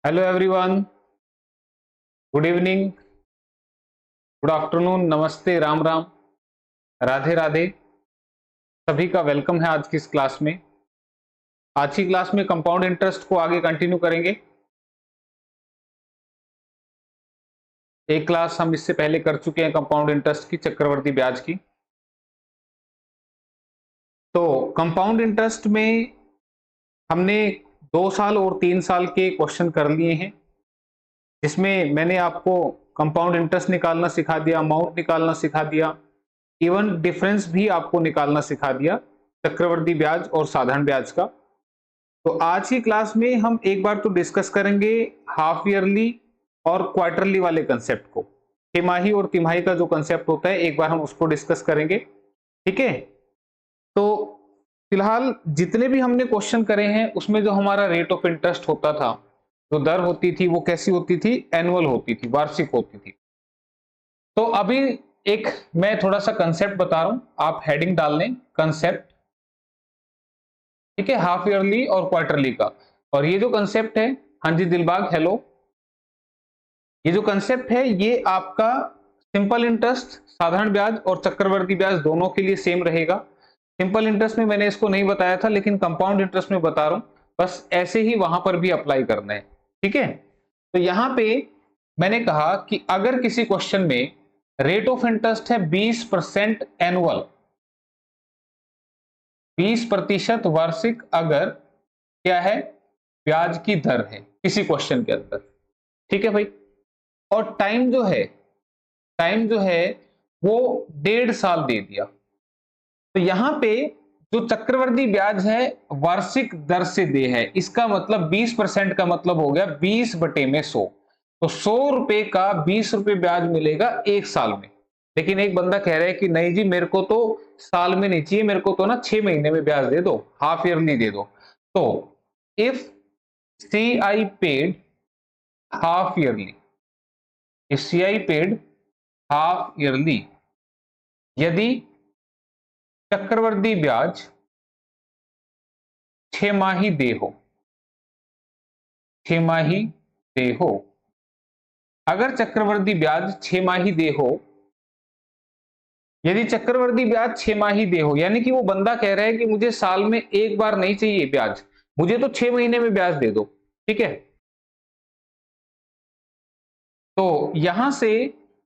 Hello everyone. Good evening, good afternoon, नमस्ते, राम राम, राधे राधे। सभी का वेलकम है आज की इस क्लास में। आज की क्लास में कंपाउंड इंटरेस्ट को आगे कंटिन्यू करेंगे। एक क्लास हम इससे पहले कर चुके हैं कंपाउंड इंटरेस्ट की, चक्रवर्ती ब्याज की। तो कंपाउंड इंटरेस्ट में हमने 2 साल और 3 साल के क्वेश्चन कर लिए हैं, जिसमें मैंने आपको कंपाउंड इंटरेस्ट निकालना सिखा दिया, अमाउंट निकालना सिखा दिया, इवन डिफरेंस भी आपको निकालना सिखा दिया चक्रवर्ती ब्याज और साधारण ब्याज का। तो आज की क्लास में हम एक बार तो डिस्कस करेंगे हाफ ईयरली और क्वार्टरली वाले कंसेप्ट को। तिमाही और तिमाही का जो कंसेप्ट होता है, एक बार हम उसको डिस्कस करेंगे। ठीक है, तो फिलहाल जितने भी हमने क्वेश्चन करे हैं उसमें जो हमारा रेट ऑफ इंटरेस्ट होता था, जो दर होती थी, वो कैसी होती थी? एनुअल होती थी, वार्षिक होती थी। तो अभी एक मैं थोड़ा सा कंसेप्ट बता रहा हूं, आप हेडिंग डाल लें कंसेप्ट। ठीक है, हाफ ईयरली और क्वार्टरली का। और ये जो कंसेप्ट है, हाँ जी दिलबाग हेलो, ये जो कंसेप्ट है ये आपका सिंपल इंटरेस्ट, साधारण ब्याज और चक्रवर्ती ब्याज दोनों के लिए सेम रहेगा। सिंपल इंटरेस्ट में मैंने इसको नहीं बताया था, लेकिन कंपाउंड इंटरेस्ट में बता रहा हूं, बस ऐसे ही वहां पर भी अप्लाई करना है। ठीक है, तो यहां पे मैंने कहा कि अगर किसी क्वेश्चन में रेट ऑफ इंटरेस्ट है 20% एनुअल, 20% वार्षिक, अगर क्या है ब्याज की दर है किसी क्वेश्चन के अंदर। ठीक है भाई, और टाइम जो है वो 1.5 साल दे दिया, तो यहां पे जो चक्रवर्ती ब्याज है वार्षिक दर से दे है, इसका मतलब 20% का मतलब हो गया 20/100। तो 100 रुपए का 20 रुपए ब्याज मिलेगा 1 साल में। लेकिन एक बंदा कह रहा है कि नहीं जी, मेरे को तो साल में नहीं चाहिए, मेरे को तो ना 6 महीने में ब्याज दे दो, हाफ ईयरली दे दो। तो if C I paid half yearly, if C I paid half yearly, यदि चक्रवर्ती ब्याज 6 माही दे हो, 6 माही दे हो, अगर चक्रवर्ती ब्याज 6 माही दे हो, यदि चक्रवर्ती ब्याज 6 माही दे हो, यानी कि वो बंदा कह रहा है कि मुझे साल में एक बार नहीं चाहिए ब्याज, मुझे तो 6 महीने में ब्याज दे दो। ठीक है, तो यहां से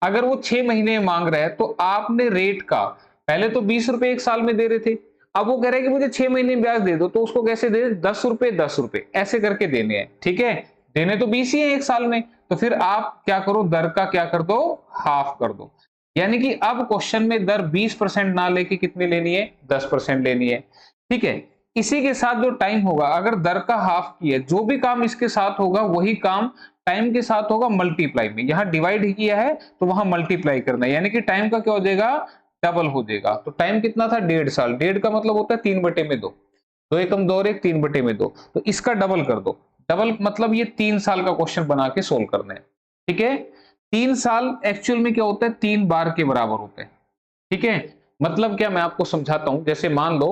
अगर वो 6 महीने मांग रहा है, तो आपने रेट का पहले तो 20 रुपए 1 साल में दे रहे थे, अब वो कह रहा है कि मुझे 6 महीने में ब्याज दे दो, तो उसको कैसे दे? 10 रुपए 10 रुपए ऐसे करके देने हैं। ठीक है, देने तो 20 ही है 1 साल में, तो फिर आप क्या करो, दर का क्या कर दो, हाफ कर दो। यानी कि अब क्वेश्चन में दर 20% ना लेके कितनी लेनी है? 10% लेनी है। ठीक है, इसी के साथ जो टाइम होगा, अगर दर का हाफ किया, जो भी काम इसके साथ होगा वही काम टाइम के साथ होगा मल्टीप्लाई में। यहां डिवाइड किया है तो वहां मल्टीप्लाई करना है, यानी कि टाइम का क्या हो जाएगा? डबल हो जाएगा। तो टाइम कितना था? 1.5 साल। 1.5 का मतलब होता है 3/2, 2 एकम 2 और 1 3/2, तो इसका डबल कर दो। डबल मतलब ये 3 साल का क्वेश्चन बना के सोल्व करना है। ठीक है, 3 साल एक्चुअल में क्या होता है? 3 बार के बराबर होते हैं। ठीक है, मतलब क्या, मैं आपको समझाता हूं। जैसे मान लो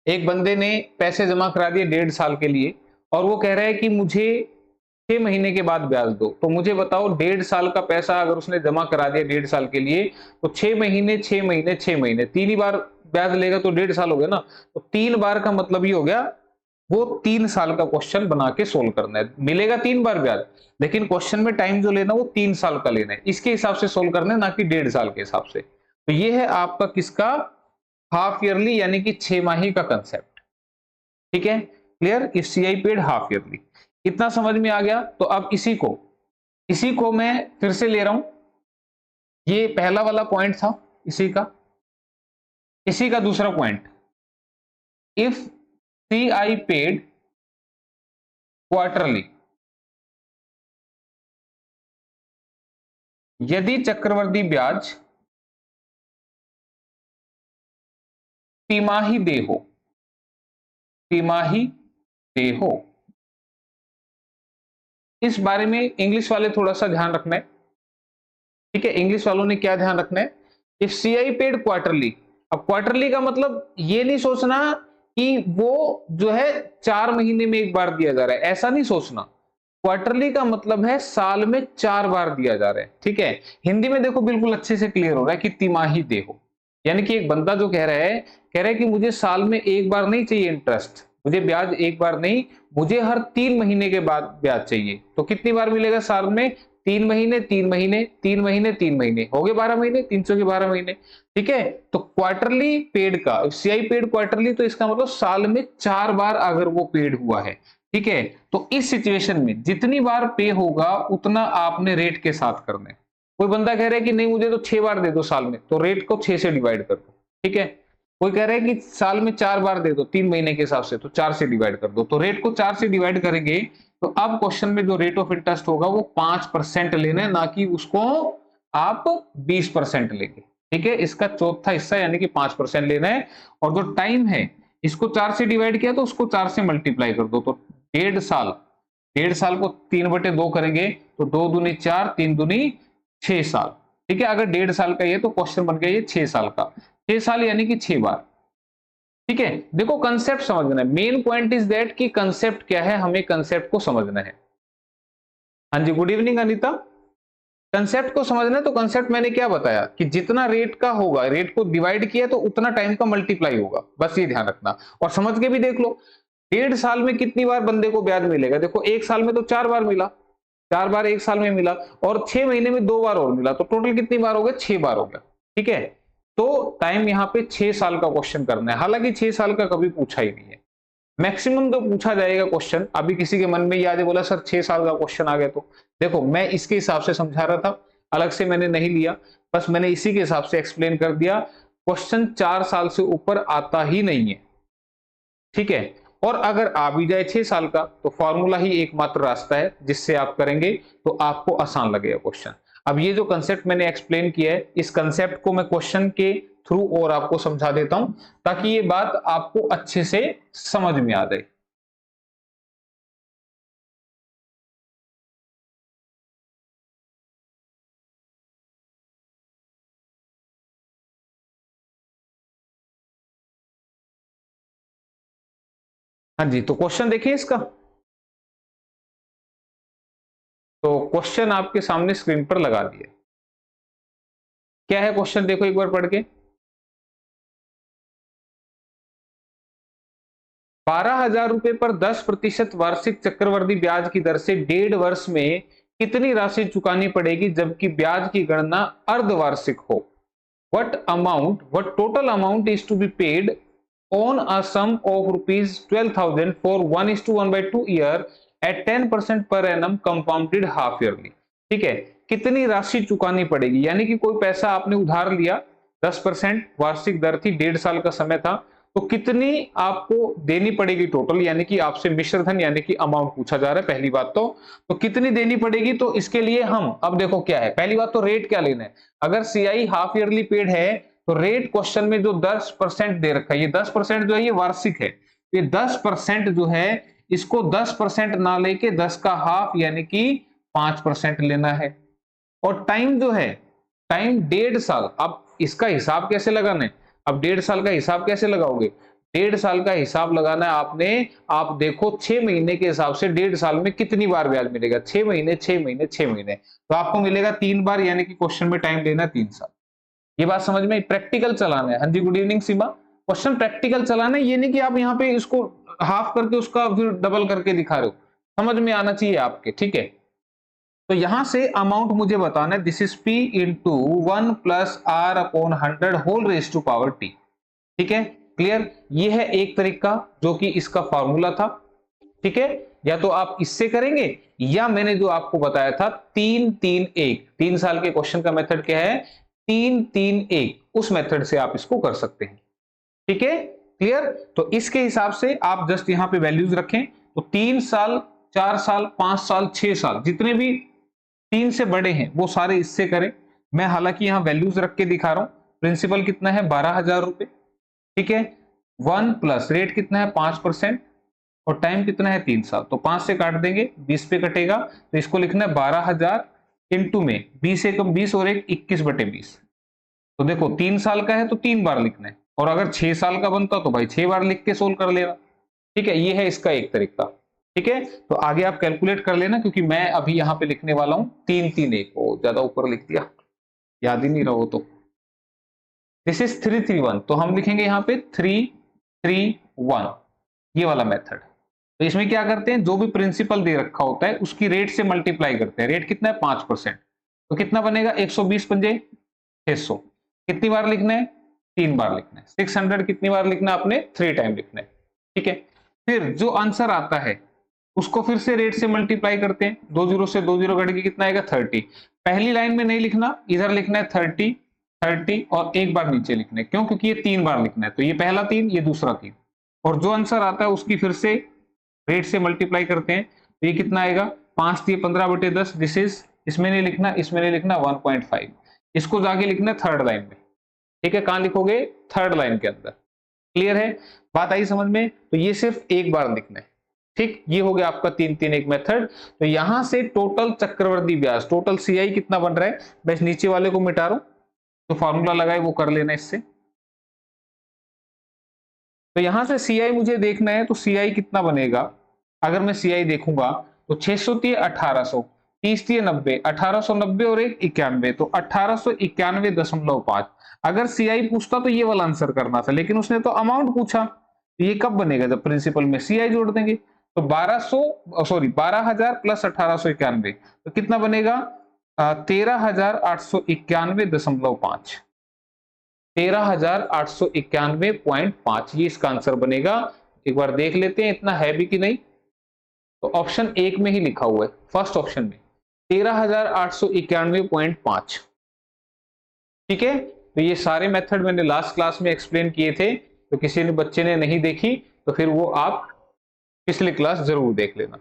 एक बंदे ने पैसे जमा करा दिए 1.5 साल के लिए, और वो कह रहा है कि मुझे 6 महीने के बाद ब्याज दो। तो मुझे बताओ, 1.5 साल का पैसा अगर उसने जमा करा दिया 1.5 साल के लिए, तो 6 महीने 6 महीने 6 महीने, 3 ही बार ब्याज लेगा तो 1.5 साल हो गया ना। तो 3 बार का मतलब ये हो गया, वो 3 साल का क्वेश्चन बना के सोल्व करना है। मिलेगा 3 बार ब्याज, लेकिन क्वेश्चन में टाइम जो लेना वो 3 साल का लेना है, इसके हिसाब से सोल्व करना है, ना कि 1.5 साल के हिसाब से। तो ये है आपका किसका? हाफ ईयरली, यानी कि 6 माही का कंसेप्ट। ठीक है, clear? If C I paid half yearly, इतना समझ में आ गया। तो अब इसी को मैं फिर से ले रहा हूं, ये पहला वाला पॉइंट था इसी का दूसरा point. If C I paid quarterly, यदि चक्रवर्ती ब्याज तिमाही दे हो, तिमाही दे हो, इस बारे में इंग्लिश वाले थोड़ा सा ध्यान रखना है। ठीक है, इंग्लिश वालों ने क्या ध्यान रखना है? If C I paid quarterly, अब क्वार्टरली का मतलब ये नहीं सोचना कि वो जो है 4 महीने में एक बार दिया जा रहा है, ऐसा नहीं सोचना। क्वार्टरली का मतलब है साल में 4 बार दिया जा रहा है, ठीक है। हिंदी में देखो बिल्कुल अच्छे से क्लियर हो रहा है कि तिमाही दे हो, यानी कि एक बंदा जो कह रहा है कि मुझे साल में एक बार नहीं चाहिए इंटरेस्ट, मुझे ब्याज एक बार नहीं, मुझे हर 3 महीने के बाद ब्याज चाहिए। तो कितनी बार मिलेगा साल में? 3 महीने, 3 महीने, 3 महीने, 3 महीने, हो गए 12 महीने, 300 के 12 महीने, ठीक है। तो क्वार्टरली पेड का सीआई पेड क्वार्टरली, तो इसका मतलब साल में 4 बार अगर वो पेड हुआ है, ठीक है। तो इस सिचुएशन में जितनी बार पे होगा उतना आपने रेट के साथ करना है। कोई बंदा कह रहा है कि नहीं मुझे तो 6 बार दे दो साल में, तो रेट को 6 से डिवाइड कर दो, ठीक है। कोई कह रहा है कि साल में 4 बार दे दो 3 महीने के हिसाब से, तो 4 से डिवाइड कर दो। तो रेट को 4 से डिवाइड करेंगे तो अब क्वेश्चन में जो रेट ऑफ इंटरेस्ट होगा वो 5% लेना है, ना कि उसको आप 20% लेंगे, ठीक है। इसका चौथा हिस्सा यानी कि 5% लेना है। और जो टाइम है इसको 4 से डिवाइड किया तो उसको 4 से मल्टीप्लाई कर दो, तो 1.5 साल, 1.5 साल को 3/2 करेंगे तो 2 दूनी 4, 3 दूनी 6 साल, ठीक है। अगर 1.5 साल का ये तो क्वेश्चन बन गया ये 6 साल का, 6 साल यानी कि 6 बार, ठीक है। देखो कंसेप्ट समझना है, मेन पॉइंट इज दैट कि कंसेप्ट क्या है, हमें कंसेप्ट को समझना है। हाँ जी, गुड इवनिंग अनीता। कंसेप्ट को समझना है तो कंसेप्ट मैंने क्या बताया कि जितना रेट का होगा, रेट को डिवाइड किया तो उतना टाइम का मल्टीप्लाई होगा, बस ये ध्यान रखना। और समझ के भी देख लो 1.5 साल में कितनी बार बंदे को ब्याज मिलेगा, देखो 1 साल में तो 4 बार मिला, 4 बार 1 साल में मिला, और 6 महीने में 2 बार और मिला, तो टोटल कितनी बार हो गया? 6 बार हो गया, ठीक है। तो टाइम यहाँ पे 6 साल का क्वेश्चन करना है, हालांकि 6 साल का कभी पूछा ही नहीं है। मैक्सिमम तो पूछा जाएगा क्वेश्चन, अभी किसी के मन में याद है बोला सर 6 साल का क्वेश्चन आ गया, तो देखो मैं इसके हिसाब से समझा रहा था, अलग से मैंने नहीं लिया, बस मैंने इसी के हिसाब से एक्सप्लेन कर दिया। क्वेश्चन 4 साल से ऊपर आता ही नहीं है, ठीक है। और अगर आ भी जाए 6 साल का तो फॉर्मूला ही एकमात्र रास्ता है जिससे आप करेंगे तो आपको आसान लगेगा क्वेश्चन। अब ये जो कंसेप्ट मैंने एक्सप्लेन किया है, इस कंसेप्ट को मैं क्वेश्चन के थ्रू और आपको समझा देता हूं ताकि ये बात आपको अच्छे से समझ में आ जाए। हाँ जी, तो क्वेश्चन देखिए इसका। तो क्वेश्चन आपके सामने स्क्रीन पर लगा दिया। क्या है क्वेश्चन, देखो एक बार पढ़ के। 12,000 रुपए पर 10% वार्षिक चक्रवृद्धि ब्याज की दर से 1.5 वर्ष में कितनी राशि चुकानी पड़ेगी जबकि ब्याज की गणना अर्धवार्षिक हो? What total amount is to be paid on a sum of rupees 12,000 for 1:1/2 year at 10% per annum compounded half yearly? ठीक है, कितनी राशि चुकानी पड़ेगी, यानी कि कोई पैसा आपने उधार लिया, 10% वार्षिक दर थी, 1.5 साल का समय था, तो कितनी आपको देनी पड़ेगी टोटल, यानी कि आपसे मिश्र धन यानी कि अमाउंट पूछा जा रहा है पहली बात। तो कितनी देनी पड़ेगी, तो इसके लिए हम अब देखो क्या है, पहली बात तो रेट क्या लेना है। अगर सीआई हाफ ईयरली पेड है तो रेट क्वेश्चन में जो 10% दे रखा है, ये 10% जो है ये वार्षिक है, ये 10% जो है इसको 10% ना लेके 10 का हाफ यानी कि 5% लेना है। और टाइम जो है, टाइम 1.5 साल। अब इसका हिसाब कैसे लगाना है, अब 1.5 साल का हिसाब कैसे लगाओगे? 1.5 साल का हिसाब लगाना है आपने, आप देखो 6 महीने के हिसाब से 1.5 साल में कितनी बार ब्याज मिलेगा, 6 महीने, 6 महीने, 6 महीने, तो आपको मिलेगा 3 बार, यानी कि क्वेश्चन में टाइम लेना है 3 साल। ये बात समझ में, प्रैक्टिकल चलाना है। हाँ जी, गुड इवनिंग सीमा। क्वेश्चन प्रैक्टिकल चलाना है, ये नहीं कि आप यहाँ पे इसको हाफ करके उसका फिर डबल करके दिखा रहे हो, समझ में आना चाहिए आपके, ठीक है। तो यहां से अमाउंट मुझे बताना है, this is P into 1+r/100 whole raise to power T, ठीक है, क्लियर। ये है एक तरीका जो कि इसका फॉर्मूला था, ठीक है। या तो आप इससे करेंगे या मैंने जो आपको बताया था 3-3-1, 3 साल के क्वेश्चन का मेथड क्या है, 3-3-1, उस मेथड से आप इसको कर सकते हैं, ठीक है, क्लियर। तो इसके हिसाब से आप जस्ट यहां पे वैल्यूज रखें, तो 3 साल, 4 साल, 5 साल, 6 साल, जितने भी 3 से बड़े हैं वो सारे इससे करें। मैं हालांकि यहां वैल्यूज रख के दिखा रहा हूं। प्रिंसिपल कितना है, 12,000 रुपए, ठीक है। 1 प्लस रेट कितना है 5%, और टाइम कितना है 3 साल, तो 5 से काट देंगे, 20 पे कटेगा, तो इसको लिखना है 12,000 इंटू में 20 एकम 20 और 1 21/20। तो देखो 3 साल का है तो 3 बार लिखना है, और अगर 6 साल का बनता तो भाई 6 बार लिख के सोल्व कर लेना, ठीक है। ये है इसका एक तरीका, ठीक है, तो आगे आप कैलकुलेट कर लेना, क्योंकि मैं अभी यहाँ पे लिखने वाला हूँ 331, वो ज्यादा ऊपर लिख दिया, याद ही नहीं रहा वो तो। दिस इज 331, तो हम लिखेंगे यहाँ पे 331, ये वाला मेथड। तो इसमें क्या करते हैं, जो भी प्रिंसिपल दे रखा होता है उसकी रेट से मल्टीप्लाई करते हैं। रेट कितना है 5%, तो कितना बनेगा 120 पंजे 600। कितनी बार लिखना है, 3 बार लिखना है। 600 कितनी बार लिखना है आपने, 3 टाइम लिखना है। ठीक है, फिर जो आंसर आता है उसको फिर से रेट से मल्टीप्लाई करते हैं। 2 जीरो से 2 जीरो कट के कितना आएगा 30। पहली लाइन में नहीं लिखना, इधर लिखना है 30 30 और एक बार नीचे लिखना है। क्यों, क्योंकि ये 3 बार लिखना है, तो ये पहला 3, ये दूसरा 3, और जो आंसर आता है उसकी फिर से रेट से मल्टीप्लाई करते हैं। तो ये कितना आएगा 5 3 15/10। दिस इज, इसमें नहीं लिखना, इसमें नहीं लिखना, 1.5। इसको जाके लिखना है थर्ड लाइन में। ठीक है, कहां लिखोगे, थर्ड लाइन के अंदर। क्लियर है, बात आई समझ में। तो ये सिर्फ एक बार लिखना है। ठीक, ये हो गया आपका 3-3-1 मेथड। तो यहां से टोटल चक्रवर्ती ब्याज, टोटल सीआई कितना बन रहा है, बस नीचे वाले को मिटा रहा हूं, तो फॉर्मूला लगाए वो कर लेना इससे। तो यहां से सीआई मुझे देखना है, तो सीआई कितना बनेगा, अगर मैं सीआई देखूंगा तो 600 1800, 30 90, 1890 और 1 91, तो 1891.5। अगर सीआई पूछता तो ये वाला आंसर करना था, लेकिन उसने तो अमाउंट पूछा। तो ये कब बनेगा, जब प्रिंसिपल में सीआई जोड़ देंगे। तो 12,000 प्लस 1891, तो कितना बनेगा 13,891.5, 13,891.5, ये इसका आंसर बनेगा। एक बार देख लेते हैं इतना है भी कि नहीं। तो ऑप्शन 1 में ही लिखा हुआ है, फर्स्ट ऑप्शन में 13,891.5। ठीक है, तो ये सारे मेथड मैंने लास्ट क्लास में एक्सप्लेन किए थे, तो किसी ने बच्चे ने नहीं देखी तो फिर वो आप पिछली क्लास जरूर देख लेना।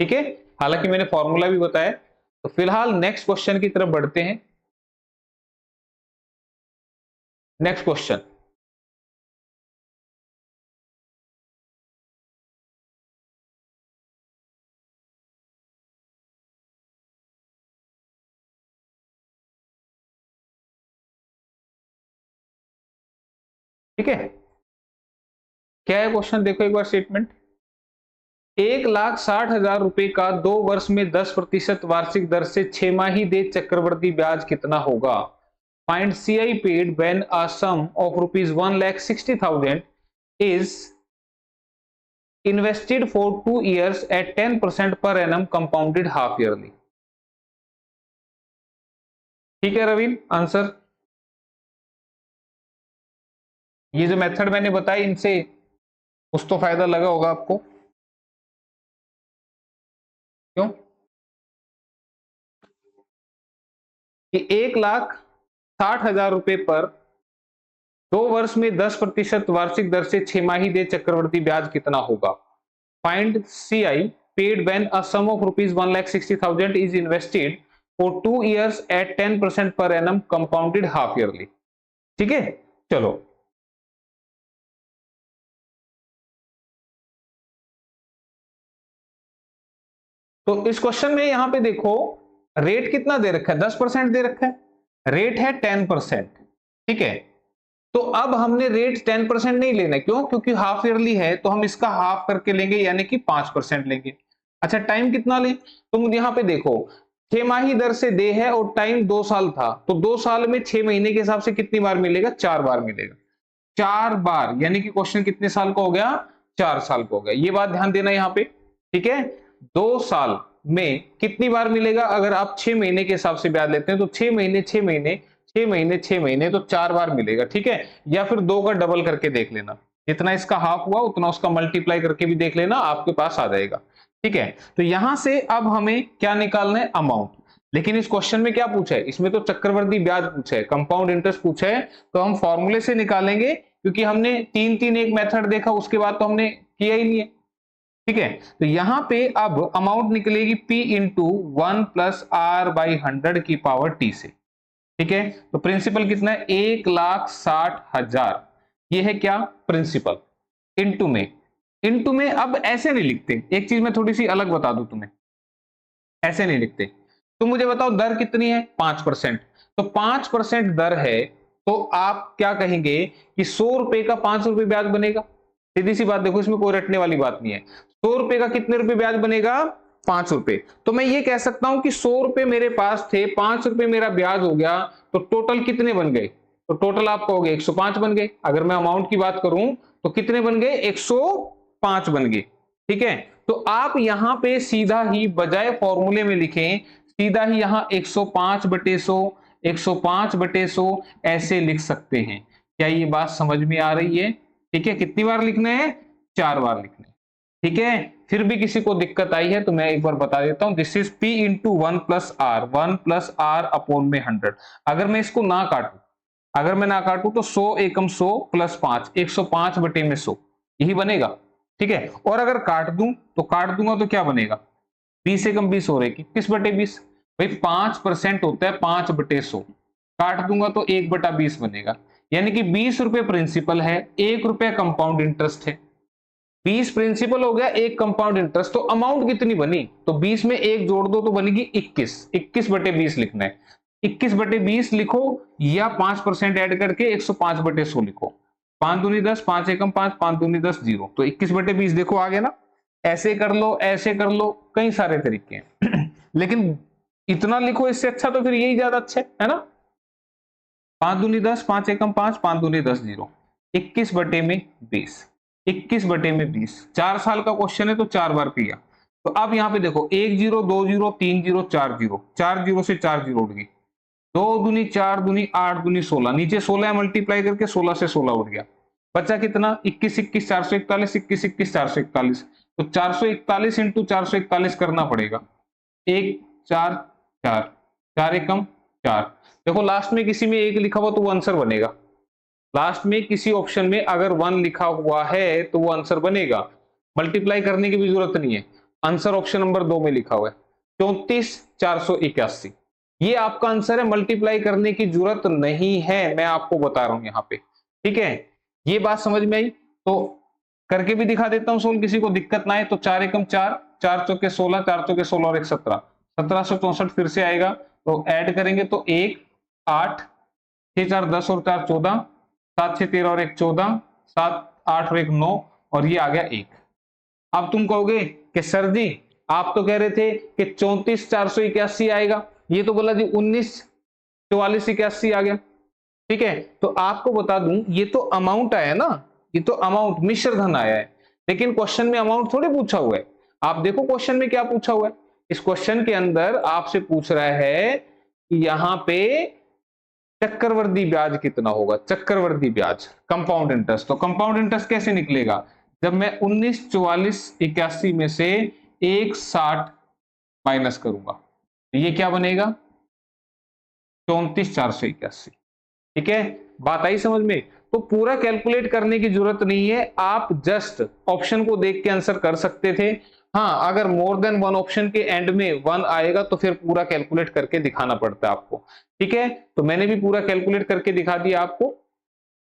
ठीक है, हालांकि मैंने फॉर्मूला भी बताया। तो फिलहाल नेक्स्ट क्वेश्चन की तरफ बढ़ते हैं। नेक्स्ट क्वेश्चन, ठीक है, क्या है क्वेश्चन, देखो एक बार स्टेटमेंट। 1,60,000 रुपए का 2 वर्ष में 10% वार्षिक दर से 6 माही दे चक्रवर्ती ब्याज कितना होगा। Find CI paid when a sum of ₹1,60,000 is invested for 2 years at 10% per annum compounded half yearly। ठीक है रवीन, आंसर। ये जो मेथड मैंने बताई इनसे कुछ तो फायदा लगा होगा आपको, क्यों कि 1,60,000 रुपए पर 2 वर्ष में 10% वार्षिक दर से 6 माही दे चक्रवर्ती ब्याज कितना होगा। Find CI paid when a sum of ₹1,60,000 is invested for 2 years at 10% per annum compounded half yearly। ठीक है, चलो तो इस क्वेश्चन में यहां पे देखो रेट कितना दे रखा है, 10% दे रखा है, रेट है 10%। ठीक है, तो अब हमने रेट 10% नहीं लेना, क्यों, क्योंकि हाफ ईयरली है, तो हम इसका हाफ करके लेंगे, यानी कि 5% लेंगे। अच्छा, टाइम कितना लें, तुम यहां पे देखो 6 माही दर से दे है और टाइम 2 साल था, तो 2 साल में 6 महीने के हिसाब से कितनी बार मिलेगा, 4 बार मिलेगा। 4 बार, यानी कि क्वेश्चन कितने साल का हो गया, 4 साल का हो गया। ये बात ध्यान देना यहाँ पे। ठीक है, 2 साल में कितनी बार मिलेगा, अगर आप 6 महीने के हिसाब से ब्याज लेते हैं तो 6 महीने 6 महीने 6 महीने 6 महीने, तो 4 बार मिलेगा। ठीक है, या फिर 2 का डबल करके देख लेना, जितना इसका हाफ हुआ उतना उसका मल्टीप्लाई करके भी देख लेना, आपके पास आ जाएगा। ठीक है, तो यहां से अब हमें क्या निकालना है, अमाउंट। लेकिन इस क्वेश्चन में क्या पूछा है, इसमें तो चक्रवर्ती ब्याज पूछा है, कंपाउंड इंटरेस्ट पूछा है, तो हम फॉर्मूले से निकालेंगे, क्योंकि हमने 3-3-1 मेथड देखा, उसके बाद तो हमने किया ही नहीं है। ठीक है, तो यहां पे अब अमाउंट निकलेगी P इंटू 1 प्लस R/100 की पावर T से। ठीक है, तो प्रिंसिपल कितना है, 1,60,000, ये है क्या, प्रिंसिपल। इंटू में अब ऐसे नहीं लिखते, एक चीज मैं थोड़ी सी अलग बता दूं तुम्हें, ऐसे नहीं लिखते। तो मुझे बताओ दर कितनी है, 5%। तो 5% दर है, तो आप क्या कहेंगे कि 100 रुपए का 5 रुपए ब्याज बनेगा। सीधी सी बात, देखो इसमें कोई रटने वाली बात नहीं है। 100 रुपए का कितने रुपए ब्याज बनेगा? 5 रुपए। तो मैं ये कह सकता हूं कि 100 रुपए मेरे पास थे, 5 रुपए मेरा ब्याज हो गया, तो टोटल कितने बन गए? तो टोटल आप कहोगे 105 बन गए। अगर मैं अमाउंट की बात करूं तो कितने बन गए? 105 बन गए। ठीक है, तो आप यहां पे सीधा ही बजाय फॉर्मूले में लिखें, सीधा ही यहां 105 बटे 100, 105 बटे 100 ऐसे लिख सकते हैं। क्या ये बात समझ में आ रही है? ठीक है, कितनी बार लिखना है? 4 बार लिखना है। ठीक है, फिर भी किसी को दिक्कत आई है तो मैं एक बार बता देता हूं, this is P into 1 plus R, 1 plus R upon में 100। अगर मैं इसको ना काटूं, अगर मैं ना काटूं तो 100 एकम 100 प्लस 5, 105 बटे में 100 यही बनेगा। ठीक है, और अगर काट दूं तो काट दूंगा तो क्या बनेगा? 20 एकम 20 हो रहे कि 21 बटे 20। भाई 5% होता है 5 बटे 100, काट दूंगा तो 1 बटा 20 बनेगा। यानी कि 20 रुपए प्रिंसिपल है, 1 रुपया कंपाउंड इंटरेस्ट है। 20 प्रिंसिपल हो गया, 1 कंपाउंड इंटरेस्ट। तो अमाउंट कितनी बनी? तो 20 में 1 जोड़ दो तो बनेगी 21। 21 बटे 20 लिखना है। 21 बटे 20 लिखो या 5% ऐड करके 105 बटे 100 लिखो। 5 दूनी 10, 5 एकम 5, 5 दूनी 10, 0। तो 21 बटे 20 देखो आ गया ना। ऐसे कर लो, ऐसे कर लो, कई सारे तरीके हैं लेकिन इतना लिखो, इससे अच्छा तो फिर यही ज्यादा अच्छा है ना। 5 दूनी 10, 5 एकम 5, 5 दूनी 10, 0। 21 बटे में 20, 21 बटे में 20। 4 साल का क्वेश्चन है तो 4 बार किया। तो अब यहां पे देखो 1 zero, 2 zero, 3 zero, 4 zero, 4 zero से 4 जीरो उड़ गई। 2 दूनी 4 दूनी 8 दूनी 16, नीचे 16 मल्टीप्लाई करके 16 से 16 उड़ गया। बचा कितना? 21 21 441, 21 21 441। तो 441 इंटू 441 करना पड़ेगा। 1 4 4, 4 एकम 4। देखो लास्ट में किसी में 1 लिखा हुआ तो वो आंसर बनेगा। लास्ट में किसी ऑप्शन में अगर 1 लिखा हुआ है तो वो आंसर बनेगा। मल्टीप्लाई करने की भी जरूरत नहीं है, आंसर ऑप्शन नंबर 2 में लिखा हुआ है 34 481। ये आपका आंसर है, मल्टीप्लाई करने की जरूरत नहीं है, मैं आपको बता रहा हूं यहाँ पे। ठीक है, ये बात समझ में आई? तो करके भी दिखा देता हूं सोल्व, किसी को दिक्कत ना आए तो। 4 एकम 4, 4 चौके 16, 4 चौके 16 और 1 17, 1764 फिर से आएगा। तो ऐड करेंगे तो 1 8, 6 4 10 और 4 14, 7 6 13 और 1 14, 7 8 और 1 9, और ये आ गया 1। अब तुम कहोगे कि सर जी आप तो कह रहे थे कि 34 481 आएगा, ये तो बोला जी 19 44 81 आ गया। ठीक है, तो आपको बता दूं ये तो अमाउंट आया ना, ये तो अमाउंट मिश्र धन आया है, लेकिन क्वेश्चन में अमाउंट थोड़ी पूछा हुआ है। आप देखो क्वेश्चन में क्या पूछा हुआ है। इस क्वेश्चन के अंदर आपसे पूछ रहा है कि यहां पे चक्रवर्ती ब्याज कितना होगा। चक्रवर्ती ब्याज, कंपाउंड इंटरेस्ट। तो कंपाउंड इंटरेस्ट कैसे निकलेगा? जब मैं 19 44 81 में से 1 60 माइनस करूंगा, ये क्या बनेगा? 34 481। ठीक है, बात आई समझ में? तो पूरा कैलकुलेट करने की जरूरत नहीं है, आप जस्ट ऑप्शन को देख के आंसर कर सकते थे। हाँ, अगर मोर देन वन ऑप्शन के एंड में 1 आएगा तो फिर पूरा कैलकुलेट करके दिखाना पड़ता है आपको। ठीक है, तो मैंने भी पूरा कैलकुलेट करके दिखा दिया आपको।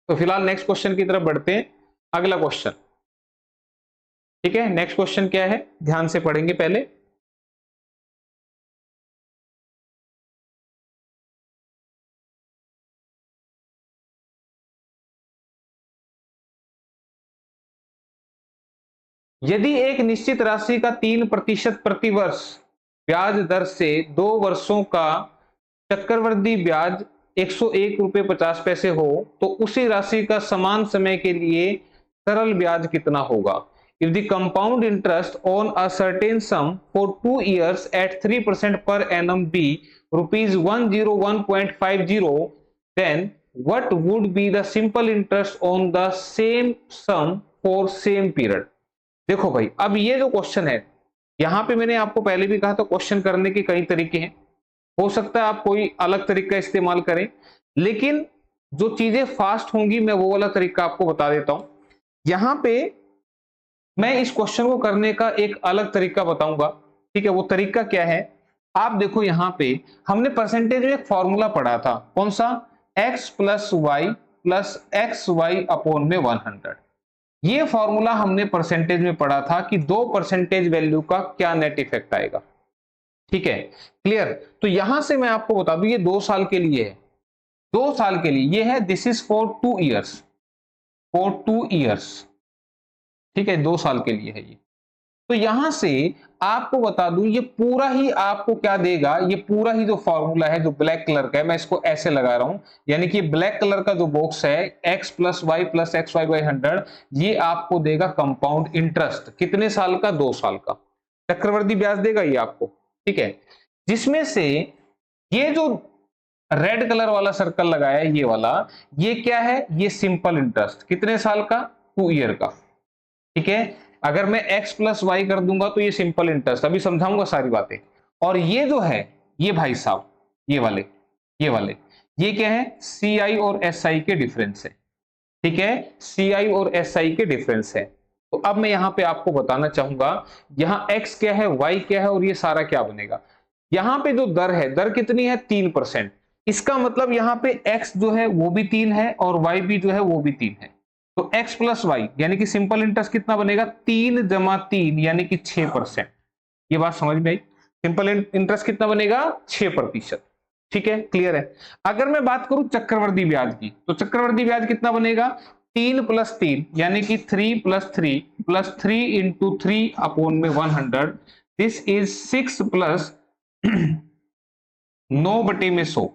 तो फिलहाल नेक्स्ट क्वेश्चन की तरफ बढ़ते हैं। अगला क्वेश्चन, ठीक है, नेक्स्ट क्वेश्चन क्या है ध्यान से पढ़ेंगे पहले। यदि एक निश्चित राशि का 3% प्रति वर्ष ब्याज दर से 2 वर्षों का चक्रवृद्धि ब्याज 101 रुपये 50 पैसे हो, तो उसी राशि का समान समय के लिए सरल ब्याज कितना होगा? If the compound interest on a certain sum for 2 years at 3% per annum be rupees 101.50, then what would be the simple interest on the same sum for same period? देखो भाई, अब ये जो क्वेश्चन है, यहां पे मैंने आपको पहले भी कहा था क्वेश्चन करने के कई तरीके हैं। हो सकता है आप कोई अलग तरीका इस्तेमाल करें, लेकिन जो चीजें फास्ट होंगी मैं वो वाला तरीका आपको बता देता हूं। यहां पे मैं इस क्वेश्चन को करने का एक अलग तरीका बताऊंगा। ठीक है, वो तरीका क्या है? आप देखो यहां पे हमने परसेंटेज में एक फॉर्मूला पढ़ा था, कौन सा? x plus Y plus X Y upon में 100। ये फॉर्मूला हमने परसेंटेज में पढ़ा था कि 2 परसेंटेज वैल्यू का क्या नेट इफेक्ट आएगा। ठीक है, क्लियर? तो यहां से मैं आपको बता दूं ये 2 साल के लिए है, 2 साल के लिए ये है। This is for 2 years, for 2 years. ठीक है, 2 साल के लिए है ये। तो यहां से आपको बता दूं, ये पूरा ही आपको क्या देगा, ये पूरा ही जो फॉर्मूला है जो ब्लैक कलर का है, मैं इसको ऐसे लगा रहा हूं, यानी कि ब्लैक कलर का जो बॉक्स है x plus Y plus X Y by 100, ये आपको देगा कंपाउंड इंटरेस्ट। कितने साल का? 2 साल का चक्रवृद्धि ब्याज देगा ये आपको। ठीक है, जिसमें से ये जो रेड कलर वाला सर्कल लगाया है ये वाला, ये क्या है? ये सिंपल इंटरेस्ट। कितने साल का? 2 ईयर का। ठीक है, अगर मैं x प्लस वाई कर दूंगा तो ये सिंपल इंटरेस्ट, अभी समझाऊंगा सारी बातें। और ये जो है, ये भाई साहब, ये वाले ये क्या है? CI और SI के डिफरेंस है। ठीक है, CI और SI के डिफरेंस है। तो अब मैं यहां पे आपको बताना चाहूंगा, यहां x क्या है, y क्या है और ये सारा क्या बनेगा। यहां पे जो दर है, दर कितनी है? 3%। इसका मतलब यहां पे x जो है वो भी 3 है और y भी जो है वो भी 3 है। तो x प्लस वाई यानी कि सिंपल इंटरेस्ट कितना बनेगा? 3 जमा 3 यानी कि 6%। ये बात समझ में आई? सिंपल इंटरेस्ट कितना बनेगा? 6%। ठीक है, क्लियर है। अगर मैं बात करूं चक्रवृद्धि ब्याज की, तो चक्रवृद्धि ब्याज कितना बनेगा? 3 प्लस 3 यानी कि 3 प्लस 3 प्लस 3 इंटू 3 अपॉन में 100, दिस इज 6 प्लस 9 बटे में 100,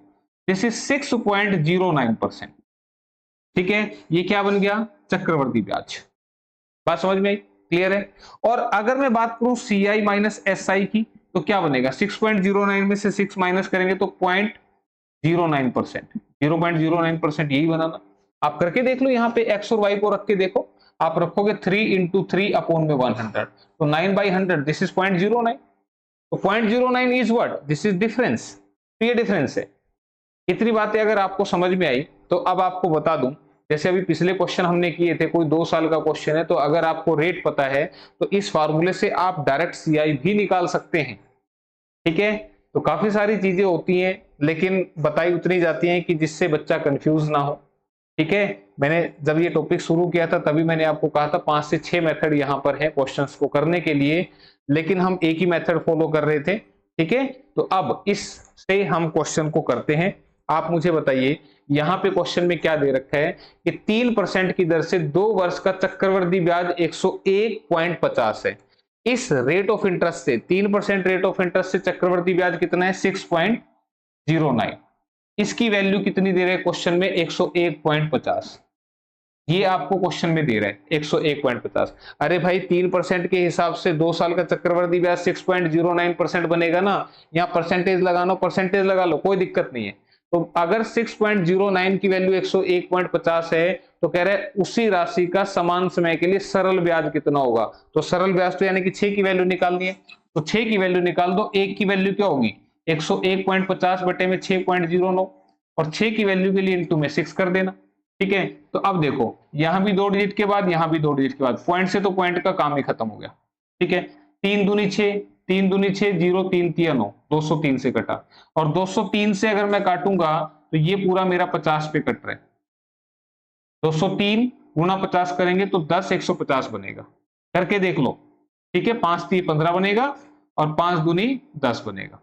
दिस इज 6.09%। ठीक है, ये क्या बन गया? चक्रवृद्धि ब्याज। बात समझ में आई? क्लियर है। और अगर मैं बात करूं CI माइनस SI की, तो क्या बनेगा? 6.09 में से 6 माइनस करेंगे तो 0.09%। 0.09% यही बनाना। आप करके देख लो, यहाँ पे x और y को रख के देखो। आप रखोगे 3 इंटू 3 अपॉन में 100, तो 9/100, दिस इज 0.09। तो 0.09 is what? This is difference. तो ये डिफरेंस है। इतनी बातें अगर आपको समझ में आई तो अब आपको बता दूं, जैसे अभी पिछले क्वेश्चन हमने किए थे, कोई 2 साल का क्वेश्चन है, तो अगर आपको रेट पता है तो इस फार्मूले से आप डायरेक्ट CI भी निकाल सकते हैं। ठीक है, तो काफी सारी चीजें होती हैं, लेकिन बताई उतनी जाती हैं कि जिससे बच्चा कंफ्यूज ना हो। ठीक है, मैंने जब ये टॉपिक शुरू किया था तभी मैंने आपको कहा था 5 से 6 मेथड यहाँ पर है क्वेश्चंस को करने के लिए, लेकिन हम एक ही मेथड फॉलो कर रहे थे। ठीक है, तो अब इससे हम क्वेश्चन को करते हैं। आप मुझे बताइए, यहाँ पे क्वेश्चन में क्या दे रखा है कि 3% की दर से 2 वर्ष का चक्रवृद्धि ब्याज 101.50 है। इस रेट ऑफ इंटरेस्ट से 3% रेट ऑफ इंटरेस्ट से चक्रवृद्धि ब्याज कितना है? 6.09। इसकी वैल्यू कितनी दे रहे हैं क्वेश्चन में? 101.50। ये आपको क्वेश्चन में दे रहा है 101.50। अरे भाई 3% के हिसाब से 2 साल का चक्रवृद्धि ब्याज 6.09% बनेगा ना। यहाँ परसेंटेज लगाना, परसेंटेज लगा लो, कोई दिक्कत नहीं है। तो अगर 6.09 की वैल्यू 101.50 है, तो कह रहे हैं उसी राशि का समान समय के लिए सरल ब्याज कितना होगा। तो सरल ब्याज तो यानी कि 6 की वैल्यू निकालनी है, तो 6 की वैल्यू निकाल दो। 1 की वैल्यू क्या होगी? 101.50 बटे में 6.09, और 6 की वैल्यू के लिए इंटू में 6 कर देना। ठीक है, तो अब देखो, यहां भी 2 डिजिट के बाद, यहां भी 2 डिजिट के बाद, पॉइंट से तो पॉइंट का काम ही खत्म हो गया। ठीक है, 3 दूनी 6, 3 दूनी 6, 0 3 3 9, 203 से कटा। और 203 से अगर मैं काटूंगा तो ये पूरा मेरा 50 पे कट रहा है। 203 गुना 50 करेंगे तो 10 150 बनेगा। करके देख लो। ठीक है, 5 3 15 बनेगा और 5 दूनी 10 बनेगा।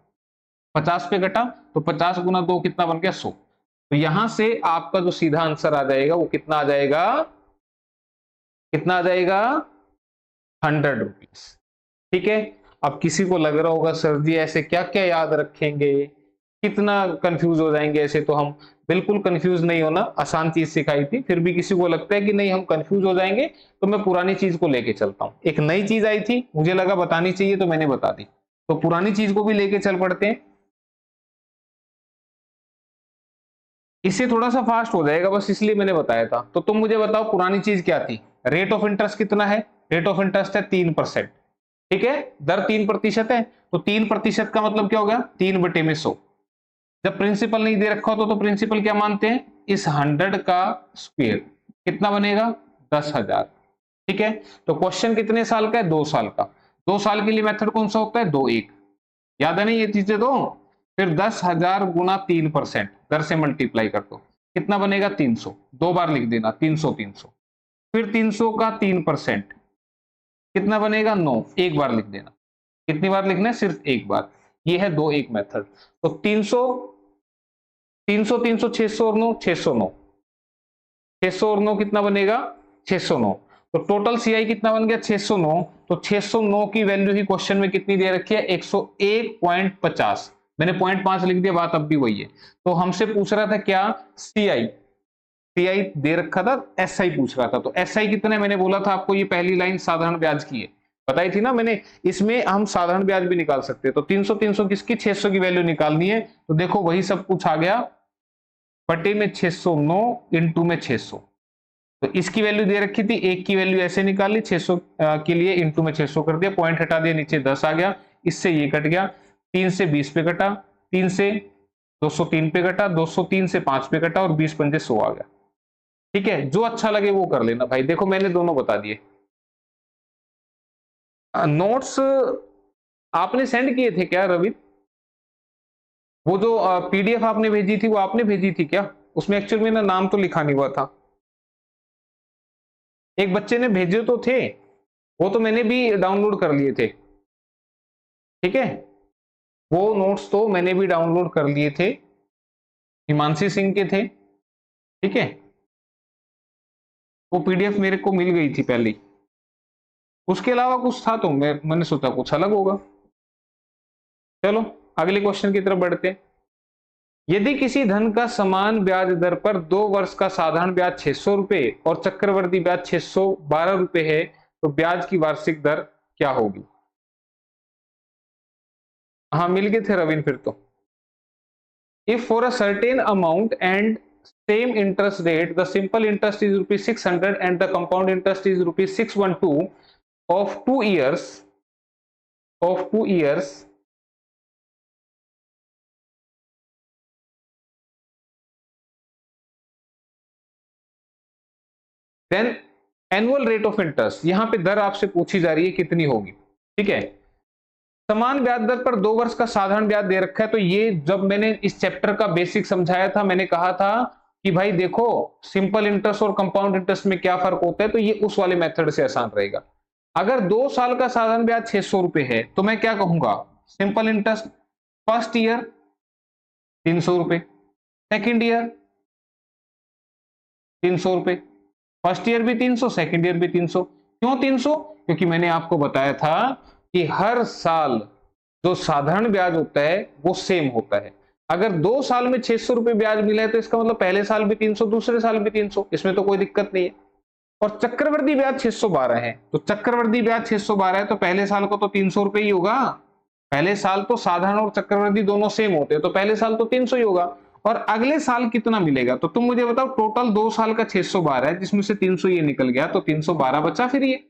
50 पे कटा तो 50 गुना 2 कितना बन गया? 100। तो यहां से आपका जो सीधा आंसर आ जाएगा वो कितना आ जाएगा? कितना आ जाएगा? 100 रुपीज। ठीक है, अब किसी को लग रहा होगा सर जी ऐसे क्या क्या याद रखेंगे, कितना कंफ्यूज हो जाएंगे। ऐसे तो हम बिल्कुल कंफ्यूज नहीं होना, आसान चीज सिखाई थी। फिर भी किसी को लगता है कि नहीं हम कंफ्यूज हो जाएंगे, तो मैं पुरानी चीज को लेके चलता हूं। एक नई चीज आई थी, मुझे लगा बतानी चाहिए तो मैंने बता दी। तो पुरानी चीज को भी लेके चल पड़ते हैं, इससे थोड़ा सा फास्ट हो जाएगा, बस इसलिए मैंने बताया था। तो तुम मुझे बताओ पुरानी चीज क्या थी? रेट ऑफ इंटरेस्ट कितना है? रेट ऑफ इंटरेस्ट है 3%। ठीक है, दर 3% है, तो 3% का मतलब क्या हो गया? 3 बटे में 100। जब प्रिंसिपल नहीं दे रखा हो तो प्रिंसिपल क्या मानते हैं? इस 100 का स्क्वायर कितना बनेगा? 10,000। ठीक है, तो क्वेश्चन कितने साल का है? 2 साल का। 2 साल के लिए मेथड कौन सा होता है? 2 1। याद है नहीं ये चीजें? तो फिर 10,000 गुना 3% दर से मल्टीप्लाई कर दो, कितना बनेगा? 300। 2 बार लिख देना, 300 300। फिर 300 का 3% कितना बनेगा? 9। 1 बार लिख देना। कितनी बार लिखना है? सिर्फ 1 बार। ये है 2 1 मेथड। तो 300 300 300 600 और 9 609। 600 और 9 कितना बनेगा? 609। तो टोटल CI कितना बन गया? 609। तो 609 की वैल्यू ही क्वेश्चन में कितनी दे रखी है, 101.50। मैंने 0.5 लिख दिया, बात अब भी वही है। तो हमसे पूछ रहा था क्या, सीआई दे रखा था, एसआई पूछ रहा था। तो एसआई कितना है, मैंने बोला था आपको, ये पहली लाइन साधारण ब्याज की है, बताई थी ना मैंने। इसमें हम साधारण ब्याज भी निकाल सकते हैं। तो 300 किसकी, 600 की वैल्यू निकालनी है। तो देखो वही सब कुछ आ गया, बटे में 609 इंटू में 600। तो इसकी वैल्यू दे रखी थी, एक की वैल्यू ऐसे निकाल ली 600 के लिए, इंटू में 600 कर दिया, पॉइंट हटा दिया, नीचे 10 आ गया, इससे ये कट गया, 3 से 20 पे कटा, 3 से 203 पे कटा, 203 से 5 पे कटा, और 20 पंजे 100 आ गया। ठीक है, जो अच्छा लगे वो कर लेना भाई। देखो मैंने दोनों बता दिए। नोट्स आपने सेंड किए थे क्या रवि? वो जो पीडीएफ आपने भेजी थी वो आपने भेजी थी क्या? उसमें एक्चुअली मेरा नाम तो लिखा नहीं हुआ था। एक बच्चे ने भेजे तो थे, वो तो मैंने भी डाउनलोड कर लिए थे। ठीक है, वो नोट्स तो मैंने भी डाउनलोड कर लिए थे, हिमांशी सिंह के थे। ठीक है, वो पीडीएफ मेरे को मिल गई थी पहले। उसके अलावा कुछ था तो मैंने सोचा कुछ अलग होगा। चलो अगले क्वेश्चन की तरफ बढ़ते हैं। यदि किसी धन का समान ब्याज दर पर 2 वर्ष का साधारण ब्याज 600 रुपए और चक्रवर्ती ब्याज 612 रुपए है, तो ब्याज की वार्षिक दर क्या होगी? हाँ मिल गए थे रविन फिर तो। If for a certain amount and same interest rate, the simple interest is rupees 600 and the compound interest is rupees 612 of 2 years, then annual rate of interest, यहां पे दर आपसे पूछी जा रही है कितनी होगी। ठीक है, समान ब्याज दर पर 2 वर्ष का साधारण ब्याज दे रखा है। तो ये जब मैंने इस चैप्टर का बेसिक समझाया था, मैंने कहा था कि भाई देखो सिंपल इंटरेस्ट और कंपाउंड इंटरेस्ट में क्या फर्क होता है, तो ये उस वाले मेथड से आसान रहेगा। अगर 2 साल का साधारण ब्याज 600 रुपए है तो मैं क्या कहूंगा, सिंपल इंटरेस्ट फर्स्ट ईयर 300 रुपए, सेकेंड ईयर 300 रुपए, फर्स्ट ईयर भी 300, सेकेंड ईयर भी 300। क्यों 300? क्योंकि मैंने आपको बताया था कि हर साल जो साधारण ब्याज होता है वो सेम होता है। अगर 2 साल में 600 रुपए ब्याज मिला है तो इसका मतलब पहले साल भी 300, दूसरे साल भी 300, इसमें तो कोई दिक्कत नहीं है। और चक्रवृद्धि ब्याज 612 है, तो चक्रवृद्धि ब्याज 612 है तो पहले साल को तो 300 रुपए ही होगा। पहले साल तो साधारण और चक्रवृद्धि दोनों सेम होते हैं, तो पहले साल तो 300 ही होगा। और अगले साल कितना मिलेगा, तो तुम मुझे बताओ। टोटल 2 साल का 612 है, जिसमें से 300 ये निकल गया, तो 312 बचा फिर ये,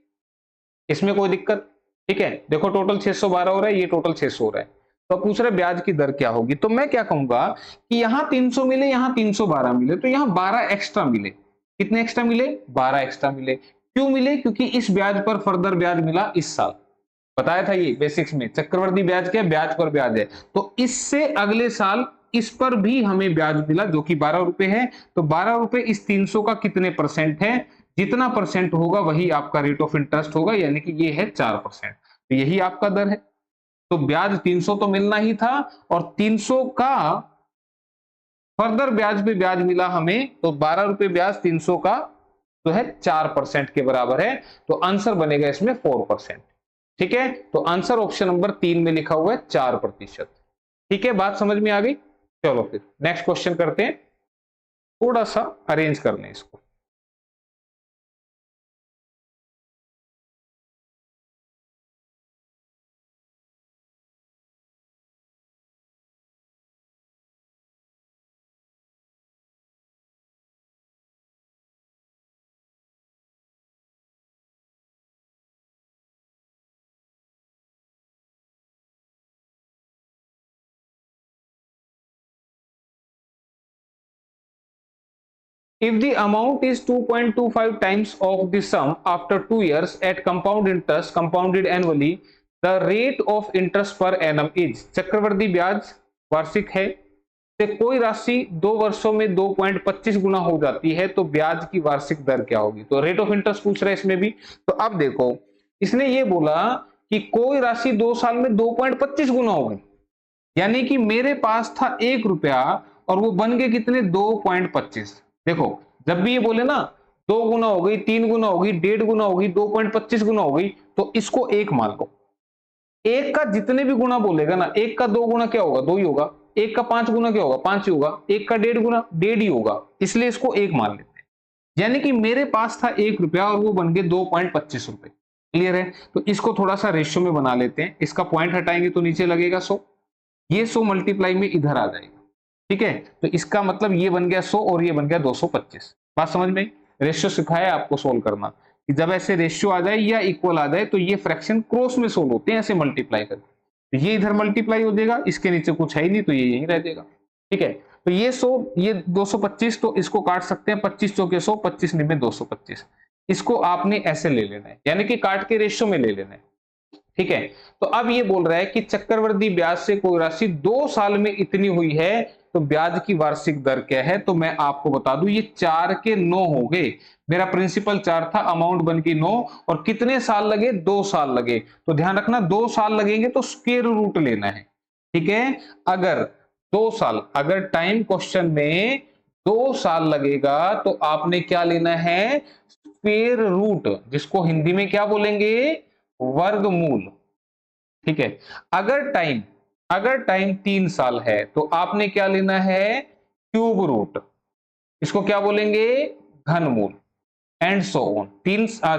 इसमें कोई दिक्कत। ठीक है, देखो टोटल 612 हो रहा है, ये टोटल 600 हो रहा है। तो पूछ रहे ब्याज की दर क्या होगी, तो मैं क्या कहूंगा कि यहां 300 मिले, यहां 312 मिले, तो यहां 12 एक्स्ट्रा मिले। कितने एक्स्ट्रा मिले, 12 एक्स्ट्रा मिले। क्यों मिले? क्योंकि इस ब्याज पर फर्दर ब्याज मिला इस साल, बताया था ये बेसिक्स में। चक्रवर्ती ब्याज क्या है, ब्याज पर ब्याज है। तो इससे अगले साल इस पर भी हमें ब्याज मिला जो कि 12 रुपए है। तो 12 रुपए इस 300 का कितने परसेंट है, जितना परसेंट होगा वही आपका रेट ऑफ इंटरेस्ट होगा, यानी कि ये है 4%। तो यही आपका दर है। तो ब्याज 300 तो मिलना ही था, और 300 का फर्दर ब्याज पे ब्याज मिला हमें, तो 12 रुपए ब्याज 300 का जो है 4% के बराबर है। तो आंसर बनेगा इसमें 4%। ठीक है, तो आंसर ऑप्शन नंबर 3 में लिखा हुआ है 4%। ठीक है, बात समझ में आ गई। चलो फिर नेक्स्ट क्वेश्चन करते हैं, थोड़ा सा अरेंज कर लें इसको। If the amount is 2.25 times of the sum after 2 years at compound interest compounded annually, the rate of interest per annum is, चक्रवर्ती ब्याज वार्षिक है, से कोई राशि 2 वर्षों में 2.25 गुना हो जाती है, तो ब्याज की वार्षिक दर क्या होगी? तो रेट ऑफ इंटरेस्ट पूछ रहे हैं इसमें भी। तो अब देखो, इसने ये बोला कि कोई राशि 2 साल में 2.25 गुना होगी, यानी कि मेरे पास था 1 रुपया और वो बन गए कितने, 2.25। देखो जब भी ये बोले ना 2 गुना हो गई, 3 गुना होगी, 1.5 गुना होगी, 2.25 गुना हो गई, तो इसको 1 मान लो। 1 का जितने भी गुना बोलेगा ना, 1 का 2 गुना क्या होगा, 2 ही होगा। 1 का 5 गुना क्या होगा, 5 ही होगा। 1 का 1.5 गुना 1.5 ही होगा, इसलिए इसको 1 मान लेते हैं। यानी कि मेरे पास था 1 रुपया और वो बन गए 2.25 रुपए। क्लियर है? तो इसको थोड़ा सा रेशियो में बना लेते हैं। इसका पॉइंट हटाएंगे तो नीचे लगेगा 100, ये 100 मल्टीप्लाई में इधर आ जाएगा। ठीक है, तो इसका मतलब ये बन गया 100 और ये बन गया 225। बात समझ में? रेशियो सिखाया आपको सोल्व करना कि जब ऐसे रेशियो आ जाए या इक्वल आ जाए तो ये फ्रैक्शन क्रॉस में सोल्व होते हैं, ऐसे मल्टीप्लाई करके। तो ये इधर मल्टीप्लाई हो जाएगा, इसके नीचे कुछ है ही नहीं तो ये यहीं रह जाएगा। ठीक है, तो ये 100, ये 225, तो इसको काट सकते हैं। 25 चौके 100, 25 निमे 225। इसको आपने ऐसे ले लेना है, यानी कि काट के रेशियो में ले लेना है। ठीक है, तो अब ये बोल रहा है कि चक्रवृद्धि ब्याज से कोई राशि 2 साल में इतनी हुई है तो ब्याज की वार्षिक दर क्या है। तो मैं आपको बता दूं, ये 4 के 9 हो गए। मेरा प्रिंसिपल 4 था, अमाउंट बन गई 9, और कितने साल लगे, 2 साल लगे। तो ध्यान रखना 2 साल लगेंगे तो स्क्वायर रूट लेना है। ठीक है, अगर 2 साल, अगर टाइम क्वेश्चन में 2 साल लगेगा तो आपने क्या लेना है, स्क्वायर रूट, जिसको हिंदी में क्या बोलेंगे, वर्गमूल। ठीक है, अगर टाइम 3 साल है तो आपने क्या लेना है, क्यूब रूट। इसको क्या बोलेंगे, घनमूल। And so on.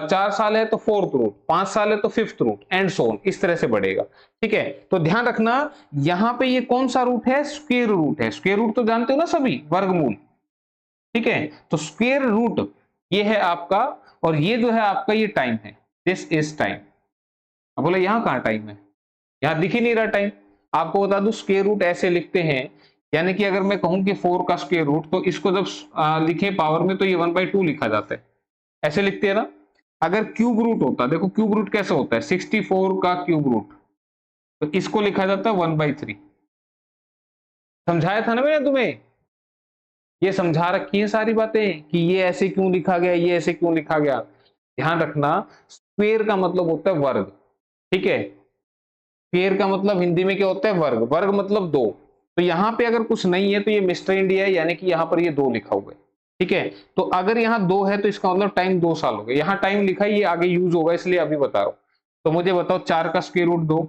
4 साल है तो फोर्थ रूट, 5 साल है तो fifth root, and so on, इस तरह से बढ़ेगा। ठीक है, तो ध्यान रखना यहां पे ये कौन सा रूट है, स्क्वायर रूट है। स्क्वायर रूट तो जानते हो ना सभी, वर्गमूल। ठीक है, तो स्क्वायर रूट ये है आपका, और ये जो है आपका ये टाइम है, दिस इज टाइम। अब बोले यहां कहां टाइम है, यहां दिख ही नहीं रहा टाइम। आपको बता दूं स्क्वायर रूट ऐसे लिखते हैं, यानी कि अगर मैं कहूं कि 4 का स्क्वायर रूट, तो इसको जब लिखे पावर में तो ये 1/2 लिखा जाता है, ऐसे लिखते हैं ना। अगर क्यूब रूट होता, देखो क्यूब रूट कैसे होता है, 64 का क्यूब रूट, तो इसको लिखा जाता है 1/3। समझाया था ना मैंने तुम्हें, ये समझा रखी है सारी बातें कि ये ऐसे क्यों लिखा गया, ये ऐसे क्यों लिखा गया। ध्यान रखना, स्क्वायर का मतलब होता है वर्ग। ठीक है, स्क्वायर का मतलब हिंदी में क्या होता है, वर्ग। वर्ग मतलब 2। तो यहां पे अगर कुछ नहीं है तो ये मिस्टर इंडिया है, यानी कि यहां पर ये 2 लिखा हुआ है। ठीक है, तो अगर यहाँ 2 है तो इसका मतलब टाइम 2 साल हो गए। यहाँ टाइम लिखा है, ये आगे यूज होगा इसलिए अभी बता रहा हूं। तो मुझे बताओ 4 का स्क्वायर रूट 2,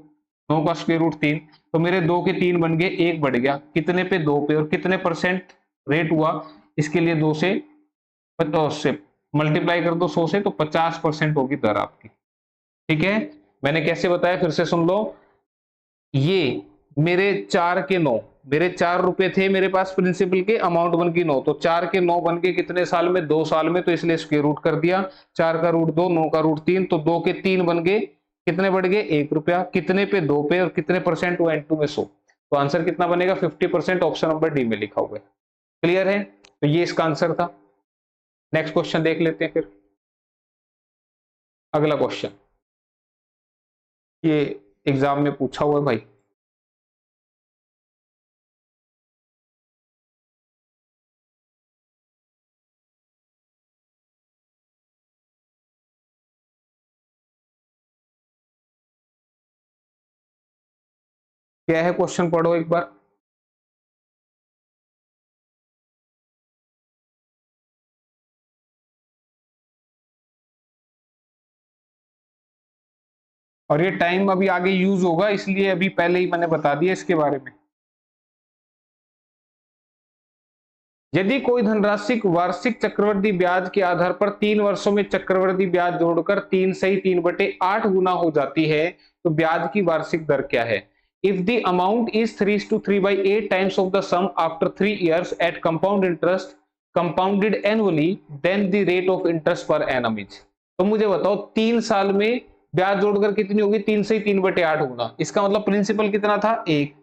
9 का स्क्वायर रूट 3, तो मेरे 2 के 3 बन गए, 1 बढ़ गया, कितने पे, 2 पे, और कितने परसेंट रेट हुआ, इसके लिए 2 से मल्टीप्लाई कर दो 100 से, तो 50% होगी दर आपकी। ठीक है, मैंने कैसे बताया फिर से सुन लो। ये मेरे 4 के 9, मेरे 4 रुपए थे मेरे पास प्रिंसिपल के, अमाउंट बन गई 9, तो 4 के 9 बन के कितने साल में, 2 साल में, तो इसलिए स्क्वायर रूट कर दिया। 4 का रूट 2, 9 का रूट 3, तो 2 के 3 बन गए, कितने बढ़ गए, 1 रुपया, कितने पे, 2 पे, और कितने परसेंट हुआ, N2 में 100। तो आंसर कितना बनेगा, 50%, ऑप्शन नंबर डी में लिखा हुआ है। क्लियर है, तो ये इसका आंसर था। नेक्स्ट क्वेश्चन देख लेते हैं फिर। अगला क्वेश्चन ये एग्जाम में पूछा हुआ है भाई। क्या है क्वेश्चन, पढ़ो एक बार। और ये टाइम अभी आगे यूज होगा, इसलिए अभी पहले ही मैंने बता दिया इसके बारे में। यदि कोई धनराशि वार्षिक चक्रवृद्धि ब्याज के आधार पर 3 वर्षों में चक्रवृद्धि ब्याज जोड़कर 3 से 3/8 गुना हो जाती है तो ब्याज की वार्षिक दर क्या है। If the amount is 3/8 times of the sum after 3 years at compound interest compounded annually, then the rate of interest per annum is. तो मुझे बताओ 3 साल में ब्याज जोड़कर कितनी होगी, 3 से 3/8 गुना। इसका मतलब प्रिंसिपल कितना था, 1,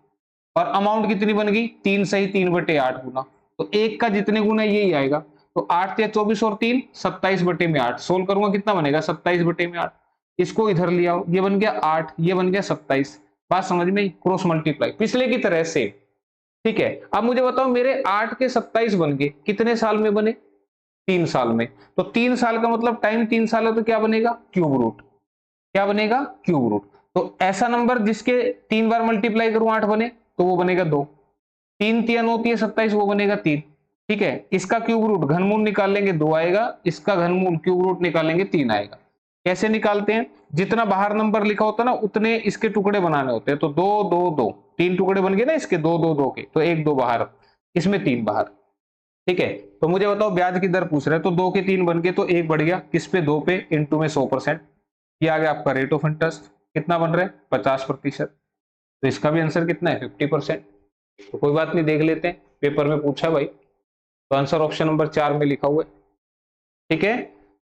और अमाउंट कितनी बन गई, 3 से 3/8 गुना। तो 1 का जितने गुना यही आएगा। तो 8 या 24 और 3 27/8। सोल्व करूंगा कितना बनेगा, 27/8। इसको इधर ले आओ, ये बन गया 8, ये बन गया 27। बात समझ में, क्रॉस मल्टीप्लाई पिछले की तरह से। ठीक है, अब मुझे बताओ मेरे 8 के 27 बन गए, कितने साल में बने, 3 साल में। तो 3 साल का मतलब टाइम 3 साल है, तो क्या बनेगा, क्यूब रूट। क्या बनेगा, क्यूब रूट। तो ऐसा नंबर जिसके 3 बार मल्टीप्लाई करूं 8 बने, तो वो बनेगा 2। 3 3 9 3 27, वो बनेगा 3। ठीक है, इसका क्यूब रूट घनमूल निकाल लेंगे 2 आएगा, इसका घनमूल क्यूब रूट निकालेंगे 3 आएगा। कैसे निकालते हैं? जितना बाहर नंबर लिखा होता है ना उतने इसके टुकड़े बनाने होते हैं। तो 2 2 2 3 टुकड़े बन गए ना इसके, 2 2 2 के, तो 1 2 बाहर, इसमें 3 बाहर। ठीक है, तो मुझे बताओ ब्याज की दर पूछ रहे हैं, तो 2 के 3 बन गए, तो 1 बढ़ गया किस पे? 2 पे, इंटू में 100%। ये आ गया आपका रेट ऑफ इंटरेस्ट। कितना बन रहा है? 50%। तो इसका भी आंसर कितना है? 50%। तो कोई बात नहीं, देख लेते हैं, पेपर में पूछा भाई। तो आंसर ऑप्शन नंबर 4 में लिखा हुआ है। ठीक है,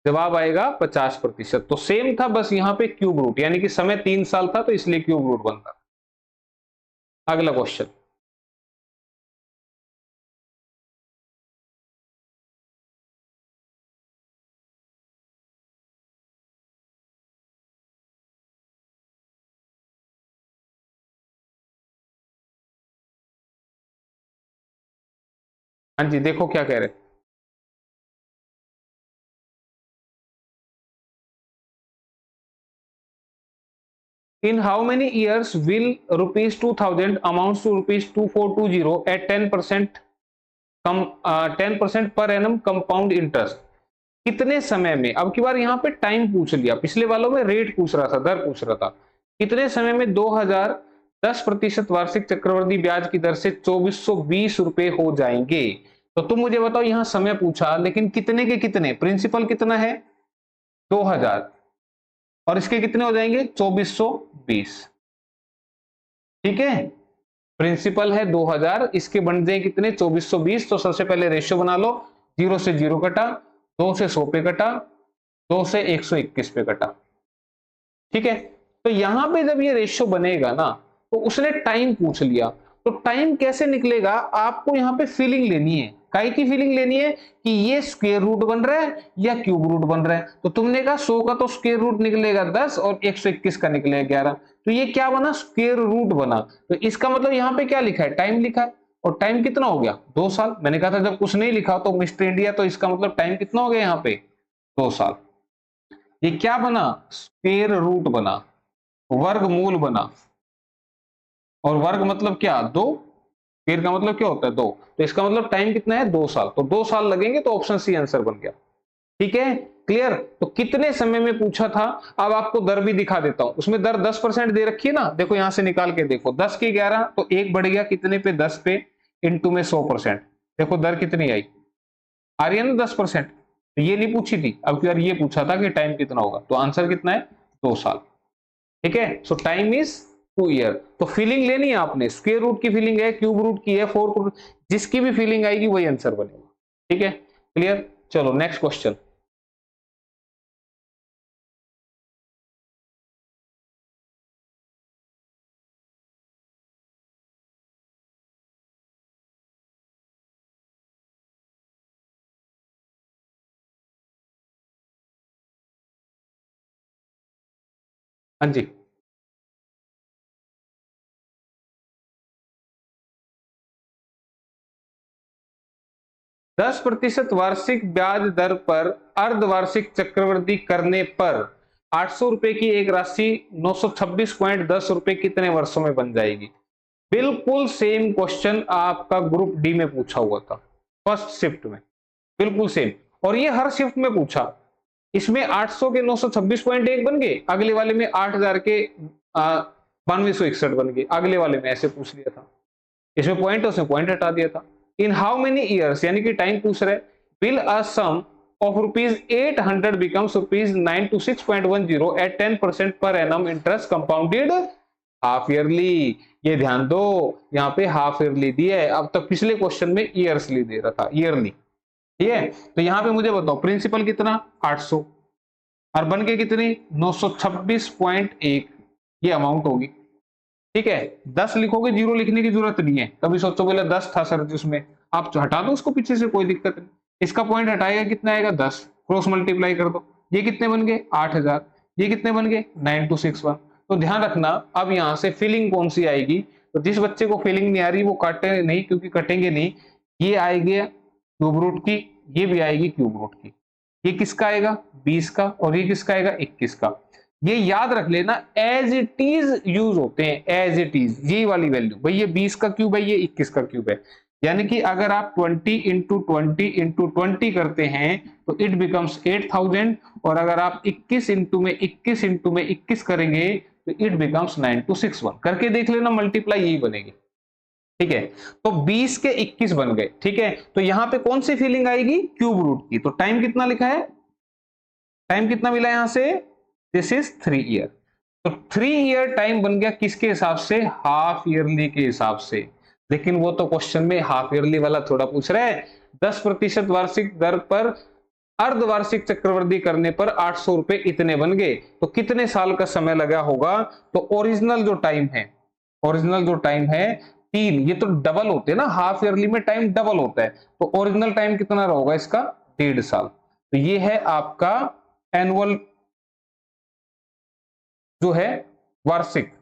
जवाब आएगा 50%। तो सेम था, बस यहां पे क्यूब रूट, यानी कि समय 3 साल था तो इसलिए क्यूब रूट बनता। अगला क्वेश्चन। हाँ जी, देखो क्या कह रहे हैं। In how many years will rupees 2000 amounts to rupees 2420 at 10% 10% per annum compound interest? कितने समय में? अब की बार यहाँ पे टाइम पूछ लिया, पिछले वालों में रेट पूछ रहा था, दर पूछ रहा था। कितने समय में 2000 10% वार्षिक चक्रवृद्धि ब्याज की दर से 2420 रुपए हो जाएंगे? तो तुम मुझे बताओ, यहाँ समय पूछा लेकिन कितने के कितने? प्रिंसिपल कितना है? 2000, और इसके कितने हो जाएंगे? 2420। ठीक है, प्रिंसिपल है 2000, इसके बन जाए कितने? 2420। तो सबसे पहले रेशियो बना लो, 0 से 0 कटा, 2 से 100 पे कटा, 2 से 121 पे कटा। ठीक है, तो यहां पे जब ये रेशियो बनेगा ना, तो उसने टाइम पूछ लिया, तो टाइम कैसे निकलेगा? आपको यहां पे फीलिंग लेनी है। काई की फीलिंग लेनी है कि ये स्क्वायर रूट बन रहा है या क्यूब रूट बन रहा है। तो तुमने कहा 100 का तो स्क्वायर रूट निकलेगा 10 और 121 का निकलेगा 11, तो ये क्या बना? स्क्वायर रूट बना। तो इसका मतलब यहाँ पे क्या लिखा है? टाइम लिखा है। और टाइम कितना हो गया? 2 साल। मैंने कहा था जब कुछ नहीं लिखा तो मिस्टर इंडिया, तो इसका मतलब टाइम कितना हो गया यहाँ पे? 2 साल। ये क्या बना? स्क्वायर रूट बना, वर्गमूल बना। और वर्ग मतलब क्या? 2। स्क्वायर का मतलब क्या होता है? 2। तो इसका मतलब टाइम कितना है? 2 साल। तो 2 साल लगेंगे, तो ऑप्शन सी आंसर बन गया। ठीक है, क्लियर? तो कितने समय में पूछा था। अब आपको दर भी दिखा देता हूं, उसमें दर 10% दे रखी है ना, देखो यहां से निकाल के देखो, 10 की 11, तो 1 बढ़ गया कितने पे? 10 पे, इंटू में 100%। देखो दर कितनी आई, आ रही है ना 10%। तो ये नहीं पूछी थी, अब यार ये पूछा था कि टाइम कितना होगा, तो आंसर कितना है? 2 साल। ठीक है, सो टाइम इज 2 ईयर। तो फीलिंग लेनी है आपने, स्क्वायर रूट की फीलिंग है, क्यूब रूट की है, 4 रूट, जिसकी भी फीलिंग आएगी वही आंसर बनेगा। ठीक है, क्लियर? चलो नेक्स्ट क्वेश्चन। हाँ जी, 10% वार्षिक ब्याज दर पर अर्धवार्षिक चक्रवृद्धि करने पर 800 रुपए की एक राशि 926.10 रुपए कितने वर्षों में बन जाएगी? बिल्कुल सेम क्वेश्चन आपका ग्रुप डी में पूछा हुआ था, फर्स्ट शिफ्ट में, बिल्कुल सेम। और ये हर शिफ्ट में पूछा। इसमें 800 के 926.1 बन गए, अगले वाले में 8000 के 9261 बन गए, अगले वाले में ऐसे पूछ लिया था। इसमें पॉइंट, उसमें पॉइंट हटा दिया था। इन हाउ मेनी ईयर्स, यानी कि टाइम पूछ रहे, will a sum of rupees 800 becomes rupees 926.10 at 10% per annum interest compounded half yearly. ये ध्यान दो, यहाँ पे हाफ ईयरली दिया है, अब तक पिछले क्वेश्चन में ईयर्सली दे रहा था, ईयरली। ठीक है, तो यहाँ पे मुझे बताओ प्रिंसिपल कितना? 800, और बन के कितनी? 926.1, ये अमाउंट होगी। ठीक है, 10 लिखोगे, 0 लिखने की जरूरत नहीं है। कभी सोचो बोले 10 था सर उसमें, आप हटा दो उसको पीछे से, कोई दिक्कत नहीं। इसका पॉइंट हटाएगा, कितना आएगा? 10, क्रॉस मल्टीप्लाई कर दो। ये कितने बन गए? 8000। ये कितने बन गए? 9261। तो ध्यान रखना, अब यहां से फिलिंग कौन सी आएगी? तो जिस बच्चे को फिलिंग नहीं आ रही वो काटे नहीं, क्योंकि कटेंगे नहीं। ये आएगी क्यूब रूट की, ये भी आएगी क्यूब रूट की। ये किसका आएगा? 20 का, और ये किसका आएगा? 21 का। ये याद रख लेना, एज इट इज यूज होते हैं, एज इट इज, ये वाली वैल्यू भाई, ये 20 का क्यूब है, ये 21 का क्यूब है। यानी कि अगर आप 20 इंटू 20 इंटू 20 करते हैं तो इट बिकम्स 8000, और अगर आप 21 इंटू में 21 इंटू में 21 करेंगे तो इट बिकम्स 9261। करके देख लेना, मल्टीप्लाई यही बनेगी। ठीक है, तो 20 के 21 बन गए। ठीक है, तो यहां पे कौन सी फीलिंग आएगी? क्यूब रूट की। तो टाइम कितना लिखा है? टाइम कितना मिला यहां से? This is 3 year. तो 3 ईयर टाइम बन गया किसके हिसाब से? हाफ ईयरली के हिसाब से। लेकिन वो तो क्वेश्चन में हाफ ईयरली वाला थोड़ा पूछ रहा है। 10% वार्षिक दर पर अर्धवार्षिक चक्रवृद्धि करने पर 800 रुपए इतने बन गए। तो कितने साल का समय लगा होगा? तो ओरिजिनल जो टाइम है, ओरिजिनल जो टाइम है 3, ये तो डबल होते हैं ना, हाफ ईयरली में टाइम डबल होता है। तो ओरिजिनल टाइम कितना होगा इसका? 1.5 साल। तो ये है आपका एनुअल जो है वार्षिक,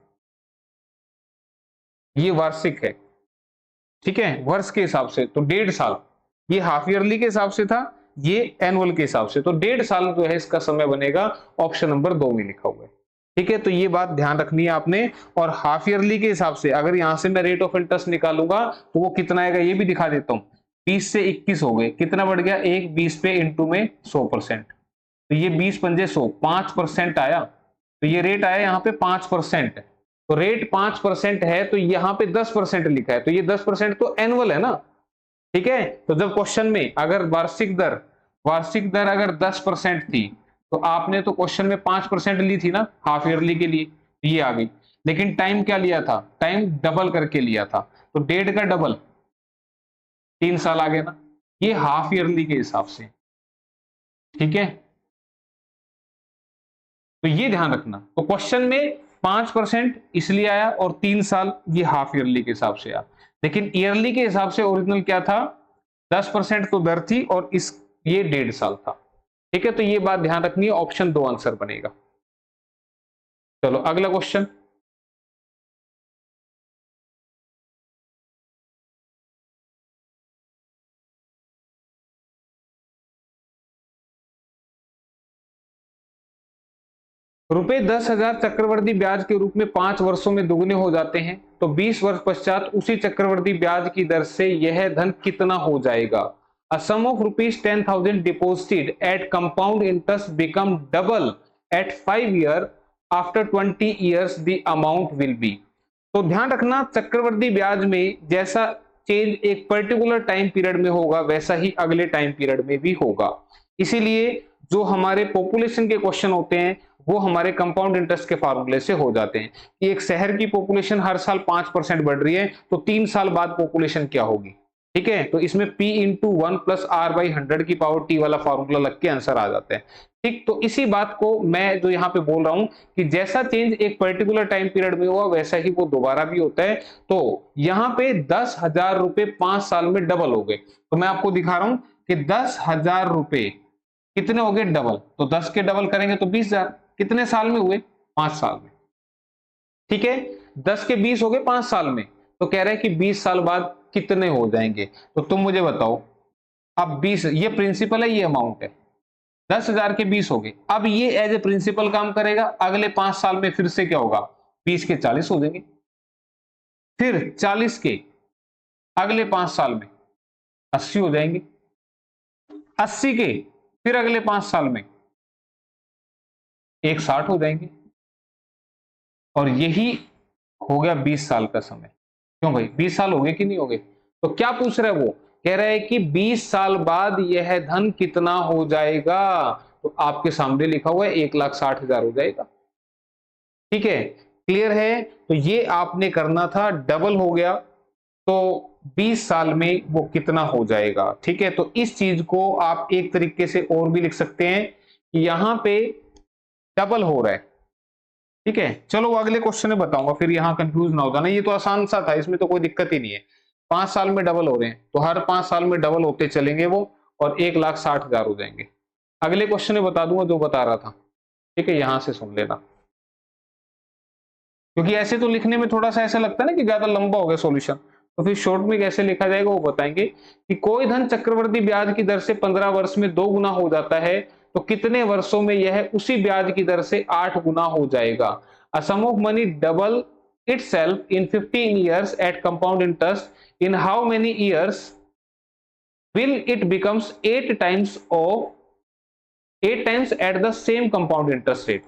ये वार्षिक है। ठीक है, वर्ष के हिसाब से तो 1.5 साल। ये हाफ ईयरली के हिसाब से था, ये एनुअल के हिसाब से। तो 1.5 साल जो है इसका समय बनेगा। ऑप्शन नंबर 2 में लिखा हुआ है। ठीक है, तो ये बात ध्यान रखनी है आपने। और हाफ ईयरली के हिसाब से अगर यहां से मैं रेट ऑफ इंटरेस्ट निकालूंगा तो वो कितना आएगा ये भी दिखा देता हूं। 20 से 21 हो गए, कितना बढ़ गया? 1 20 पे इंटू में 100%। तो ये 20 पंजे 100, 5% आया। तो ये रेट आया यहाँ पे 5%। तो रेट 5% है, तो यहाँ पे 10% लिखा है, तो ये 10% तो एनुअल है ना। ठीक है, तो जब क्वेश्चन में अगर वार्षिक दर अगर 10% थी तो आपने तो क्वेश्चन में 5% ली थी ना हाफ ईयरली के लिए, ये आ गई। लेकिन टाइम क्या लिया था? टाइम डबल करके लिया था। तो 1.5 का डबल 3 साल आ गया ना, ये हाफ ईयरली के हिसाब से। ठीक है, तो ये ध्यान रखना। तो क्वेश्चन में 5% इसलिए आया और 3 साल ये हाफ ईयरली के हिसाब से आया। लेकिन ईयरली के हिसाब से ओरिजिनल क्या था? 10% तो दर थी और इस ये 1.5 साल था। ठीक है, तो ये बात ध्यान रखनी है। ऑप्शन 2 आंसर बनेगा। चलो अगला क्वेश्चन। रुपए 10,000 चक्रवर्ती ब्याज के रूप में 5 वर्षों में दुगने हो जाते हैं, तो 20 वर्ष पश्चात उसी चक्रवर्ती ब्याज की दर से यह धन कितना हो जाएगा? A sum of rupees 10,000 deposited at compound interest become double at 5 year. After 20 years the amount will be. तो ध्यान रखना, चक्रवर्ती ब्याज में जैसा चेंज एक पर्टिकुलर टाइम पीरियड में होगा वैसा ही अगले टाइम पीरियड में भी होगा। इसीलिए जो हमारे पॉपुलेशन के क्वेश्चन होते हैं वो हमारे कंपाउंड इंटरेस्ट के फार्मूले से हो जाते हैं कि एक शहर की पॉपुलेशन हर साल 5% बढ़ रही है तो 3 साल बाद पॉपुलेशन क्या होगी। ठीक है, तो इसमें P into 1 plus R by 100 की पावर T वाला फार्मूला लग के आंसर आ जाता है। ठीक, तो इसी बात को मैं जो यहाँ पे बोल रहा हूं कि जैसा चेंज एक पर्टिकुलर टाइम पीरियड में हुआ वैसा ही वो दोबारा भी होता है। तो यहाँ पे 10,000 रुपए 5 साल में डबल हो गए। तो मैं आपको दिखा रहा हूं कि 10,000 रुपए कितने हो गए? डबल। तो 10 के डबल करेंगे तो 20,000। कितने साल में हुए? 5 साल में। ठीक है, 10 के 20 हो गए 5 साल में। तो कह रहे हैं कि 20 साल बाद कितने हो जाएंगे? तो तुम मुझे बताओ। अब 20, ये प्रिंसिपल है, ये अमाउंट है। 10,000 के 20 हो गए। अब ये एज ए प्रिंसिपल काम करेगा। अगले 5 साल में फिर से क्या होगा? 20 के 40 हो जाएंगे। फिर 40 के अगले 5 साल में 80 हो जाएंगे। 80 के फिर अगले 5 साल में 160 हो जाएंगे। और यही हो गया 20 साल का समय। क्यों भाई, 20 साल हो गए कि नहीं हो गए? तो क्या पूछ रहा है वो? कह रहा है कि 20 साल बाद यह धन कितना हो जाएगा? तो आपके सामने लिखा हुआ है 1,60,000 हो जाएगा। ठीक है, क्लियर है? तो ये आपने करना था, डबल हो गया तो 20 साल में वो कितना हो जाएगा। ठीक है, तो इस चीज को आप एक तरीके से और भी लिख सकते हैं कि यहां पे डबल हो रहा है। ठीक है, चलो अगले क्वेश्चन में बताऊंगा, फिर यहां कंफ्यूज ना हो जाना। ये तो आसान सा था, इसमें तो कोई दिक्कत ही नहीं है। 5 साल में डबल हो रहे हैं तो हर 5 साल में डबल होते चलेंगे वो, और 1,60,000 हो जाएंगे। अगले क्वेश्चन में बता दूंगा जो बता रहा था। ठीक है, यहां से सुन लेना, क्योंकि ऐसे तो लिखने में थोड़ा सा ऐसा लगता है ना कि ज्यादा लंबा हो गया सॉल्यूशन, तो फिर शॉर्ट में कैसे लिखा जाएगा वो बताएंगे कि कोई धन चक्रवर्ती ब्याज की दर से 15 वर्ष में 2 गुना हो जाता है तो कितने वर्षों में यह उसी ब्याज की दर से 8 गुना हो जाएगा? A sum of money double itself in 15 years at compound interest, in how many years will it becomes 8 times at the same compound interest rate?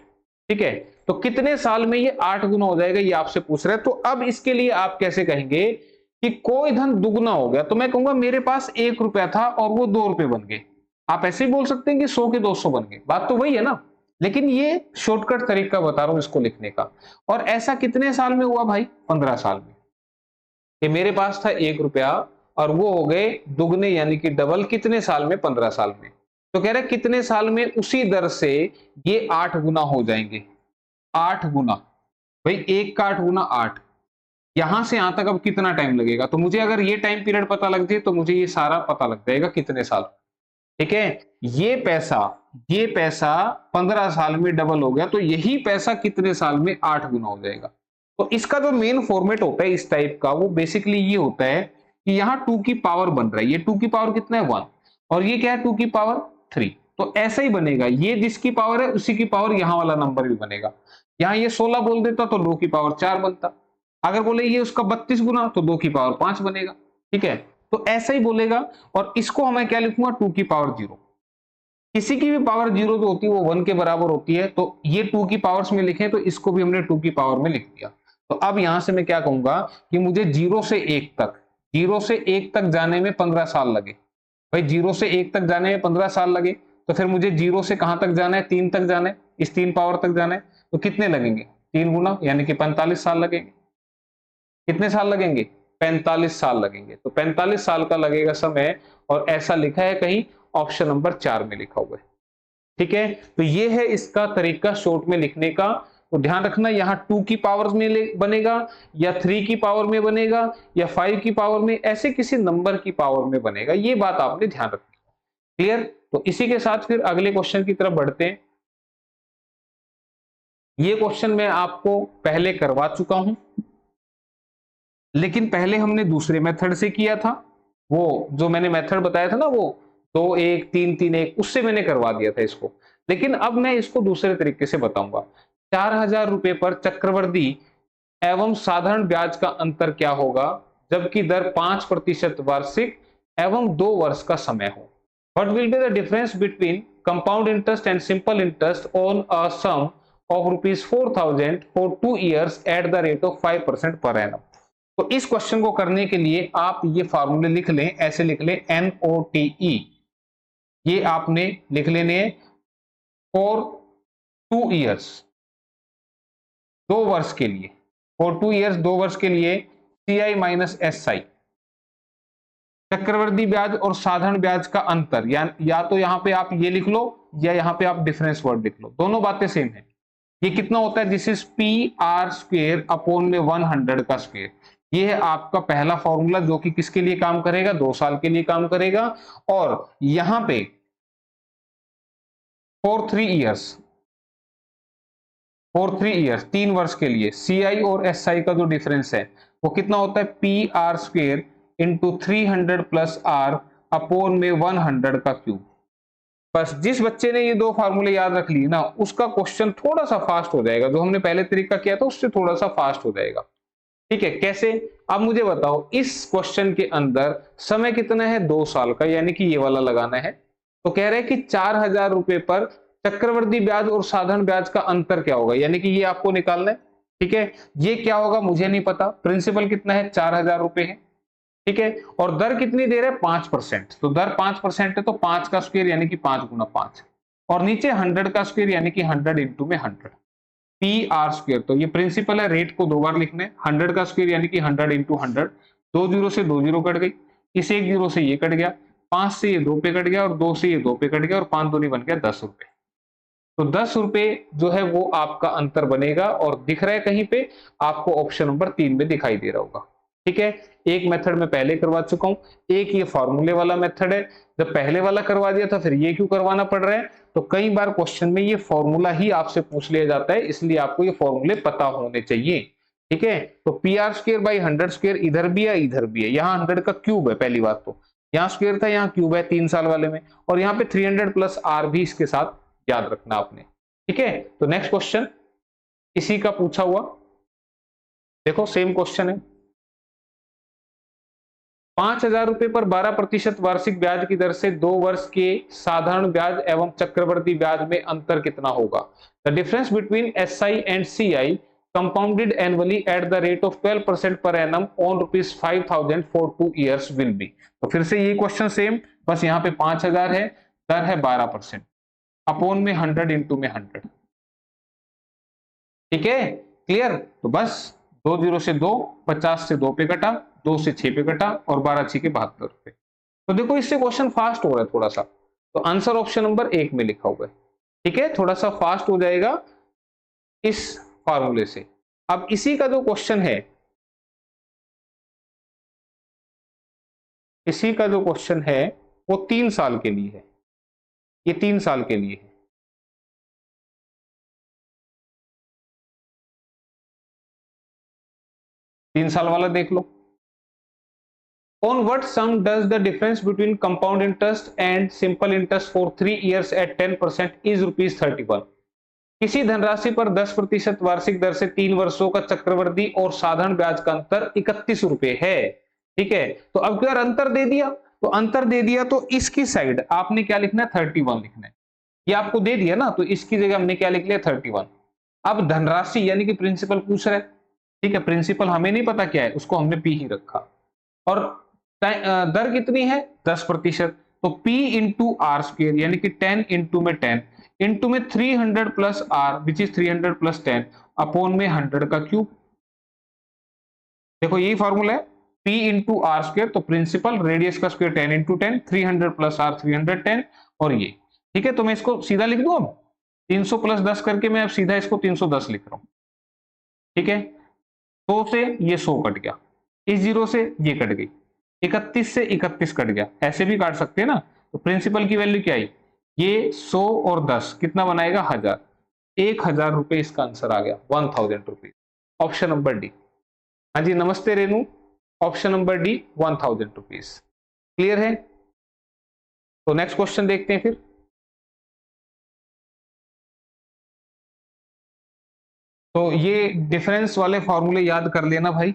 ठीक है, तो कितने साल में ये 8 गुना हो जाएगा, ये आपसे पूछ रहा है। तो अब इसके लिए आप कैसे कहेंगे कि कोई धन दुगना हो गया, तो मैं कहूंगा मेरे पास 1 रुपया था और वो 2 रुपए बन गए। आप ऐसे ही बोल सकते हैं कि 100 के 200 बन गए, बात तो वही है ना। लेकिन ये शॉर्टकट तरीका बता रहा हूं इसको लिखने का। और ऐसा कितने साल में हुआ भाई? 15 साल में। कि मेरे पास था 1 रुपया और वो हो गए दुगने यानी कि डबल, कितने साल में? 15 साल में। तो कह रहे कितने साल में उसी दर से ये 8 गुना हो जाएंगे। 8 गुना, भाई 1 का 8 गुना 8। यहां से यहां तक अब कितना टाइम लगेगा? तो मुझे अगर ये टाइम पीरियड पता लग जाए तो मुझे ये सारा पता लग जाएगा कितने साल। ठीक है, ये पैसा 15 साल में डबल हो गया, तो यही पैसा कितने साल में? 8 गुना हो जाएगा। तो इसका जो मेन फॉर्मेट होता है इस टाइप का, वो बेसिकली ये होता है कि यहाँ 2 की पावर बन रहा है, ये 2 की पावर कितना है? 1, और ये क्या है? 2 की पावर 3। तो ऐसा ही बनेगा, ये जिसकी पावर है उसी की पावर यहाँ वाला नंबर भी बनेगा। यहाँ ये 16 बोल देता तो 2 की पावर 4 बनता। अगर बोले ये उसका 32 गुना, तो 2 की पावर 5 बनेगा। ठीक है, तो ऐसा ही बोलेगा। और इसको हमें क्या लिखूंगा? 2 की पावर 0। किसी की भी पावर 0 जो होती है वो 1 के बराबर होती है, तो ये 2 की पावर्स में लिखें तो इसको भी हमने 2 की पावर में लिख दिया। तो अब यहां से मैं क्या कहूंगा कि मुझे 0 से 1 तक जाने में 15 साल लगे। भाई 0 से 1 तक जाने में 15 साल लगे, तो फिर मुझे 0 से कहां तक जाना है? 3 तक जाना है, इस 3 पावर तक जाना है। तो कितने लगेंगे? 3 गुना यानी कि 45 साल लगेंगे। कितने साल लगेंगे? 45 साल लगेंगे। तो 45 साल का लगेगा समय, और ऐसा लिखा है कहीं ऑप्शन नंबर 4 में लिखा हुआ है। ठीक है, तो ये है इसका तरीका शॉर्ट में लिखने का। तो ध्यान रखना, यहाँ 2 की पावर में बनेगा, या 3 की पावर में बनेगा, या 5 की पावर में, ऐसे किसी नंबर की पावर में बनेगा। ये बात आपने ध्यान रखनी है। क्लियर? तो इसी के साथ फिर अगले क्वेश्चन की तरफ बढ़ते हैं। ये क्वेश्चन मैं आपको पहले करवा चुका हूं, लेकिन पहले हमने दूसरे मेथड से किया था। वो जो मैंने मेथड बताया था ना, वो 2 1 3 3 1, उससे मैंने करवा दिया था इसको। लेकिन अब मैं इसको दूसरे तरीके से बताऊंगा। 4000 रुपए पर चक्रवृद्धि एवं साधारण ब्याज का अंतर क्या होगा जबकि दर 5% वार्षिक एवं 2 वर्ष का समय हो? What will be the difference between compound interest and simple interest on a sum of rupees 4000 for 2 years at the rate of 5% per annum? तो इस क्वेश्चन को करने के लिए आप ये फार्मूले लिख लें, ऐसे लिख लें NOTE, ये आपने लिख लेने फॉर 2 इयर्स, 2 वर्ष के लिए, फॉर 2 इयर्स 2 वर्ष के लिए CI माइनस SI, चक्रवृद्धि ब्याज और साधारण ब्याज का अंतर, या तो यहां पे आप ये लिख लो या यहां पे आप डिफरेंस वर्ड लिख लो, दोनों बातें सेम है। ये कितना होता है? दिस इज PR² अपॉन में 100 का स्क्वायर। ये है आपका पहला फॉर्मूला, जो कि किसके लिए काम करेगा? 2 साल के लिए काम करेगा। और यहां पे फॉर 3 इयर्स 3 वर्ष के लिए CI और SI का जो डिफरेंस है वो कितना होता है? PR² into 300 plus R upon में 100 का क्यूब। बस जिस बच्चे ने ये 2 फार्मूले याद रख लिए ना, उसका क्वेश्चन थोड़ा सा फास्ट हो जाएगा। जो हमने पहले तरीका किया था उससे थोड़ा सा फास्ट हो जाएगा। ठीक है, कैसे? अब मुझे बताओ, इस क्वेश्चन के अंदर समय कितना है? 2 साल का, यानी कि ये वाला लगाना है। तो कह रहे हैं कि 4000 रुपए पर चक्रवृद्धि ब्याज और साधारण ब्याज का अंतर क्या होगा, यानी कि ये आपको निकालना है। ठीक है, ये क्या होगा मुझे नहीं पता। प्रिंसिपल कितना है? 4000 रुपए है। ठीक है, और दर कितनी दे रहे हैं? 5%। तो दर 5% है, तो 5 का स्क्वायर यानी कि 5 गुना 5, और नीचे 100 का स्क्वायर यानी कि 100 इंटू में 100, PR²। तो ये प्रिंसिपल है, रेट को 2 बार लिखना है। 100 का स्क्वायर यानी कि 100 इंटू 100, 2 जीरो से 2 जीरो कट गई, इस 1 जीरो से ये कट गया, 5 से ये 2 पे कट गया, और 2 से ये 2 पे कट गया, और 5 दूनी बन गया 10 रुपए। तो 10 रुपए जो है वो आपका अंतर बनेगा, और दिख रहा है कहीं पे आपको ऑप्शन नंबर 3 में दिखाई दे रहा होगा। ठीक है, एक मेथड में पहले करवा चुका हूं, एक ये फॉर्मूले वाला मेथड है। जब पहले वाला करवा दिया था, फिर ये क्यों करवाना पड़ रहा है? तो कई बार क्वेश्चन में ये फॉर्मूला ही आपसे पूछ लिया जाता है, इसलिए आपको ये फॉर्मूले पता होने चाहिए। ठीक है, तो PR² बाई 100² इधर भी है इधर भी है। यहाँ 100 का क्यूब है, पहली बात तो यहाँ स्क्वायर था, यहाँ क्यूब है 3 साल वाले में, और यहाँ पे 300 प्लस R भी इसके साथ याद रखना आपने। ठीक है, तो नेक्स्ट क्वेश्चन इसी का पूछा हुआ। देखो सेम क्वेश्चन है, 5,000 रुपए पर 12% वार्षिक ब्याज की दर से 2 वर्ष के साधारण ब्याज एवं चक्रवर्ती ब्याज में अंतर कितना होगा? The difference between SI and CI compounded annually at the rate of 12% per annum on ₹5,000 for 2 years will be. तो फिर से ये क्वेश्चन सेम, बस यहाँ पे 5,000 है, दर है 12%, अपॉन में 100 इंटू में 100। ठीक है, क्लियर? तो बस 2 0 से 2, 50 से 2 पे कटा, 2 से 6 पे कटा और 12 6 के 72 रुपए। तो देखो इससे क्वेश्चन फास्ट हो रहा है थोड़ा सा, तो आंसर ऑप्शन नंबर 1 में लिखा हुआ है। ठीक है, थोड़ा सा फास्ट हो जाएगा इस फॉर्मूले से। अब इसी का जो क्वेश्चन है, इसी का जो क्वेश्चन है वो 3 साल के लिए है, ये 3 साल के लिए है। तीन साल वाला देख लो। On what sum does the difference between compound interest and simple interest for 3 years at 10% is ₹31? किसी धनराशि पर 10% वार्षिक दर से 3 वर्षों का चक्रवृद्धि और साधारण ब्याज का अंतर 31 रुपए है। ठीक है, तो अब अगर अंतर दे दिया, तो अंतर दे दिया तो इसकी साइड आपने क्या लिखना है? 31 लिखना है। ये आपको दे दिया ना, तो इसकी जगह हमने क्या लिख लिया? 31। अब धनराशि यानी कि प्रिंसिपल पूछ रहा है। ठीक है, प्रिंसिपल हमें नहीं पता क्या है, उसको हमने पी ही रखा। और दर कितनी है? 10%। तो P इंटू आर स्क्वेयर यानी कि 10 इंटू में 10 इंटू में 300 plus R which is 300 plus 10 upon में 100 का क्यूब। देखो यही फॉर्मूला है, P इंटू आर स्क्वेयर, तो प्रिंसिपल रेडियस का स्क्वेयर 10 इंटू 10, 300 प्लस आर 310 और ये। ठीक है, तो मैं इसको सीधा लिख दूं, अब 300 प्लस 10 करके मैं अब सीधा इसको 310 लिख रहा हूं। ठीक है, 100 से ये 100 कट गया, इस 0 से ये कट गई, 31 से 31 कट गया, ऐसे भी काट सकते हैं ना। तो प्रिंसिपल की वैल्यू क्या आई? ये 100 और 10 कितना बनाएगा? 1000। 1000 रुपए इसका आंसर आ गया, 1000 रुपीज। Option number D. हाँ जी, नमस्ते Renu, option number D 1000 rupees. Clear है? तो नेक्स्ट क्वेश्चन देखते हैं फिर। तो ये डिफरेंस वाले फॉर्मूले याद कर लेना भाई।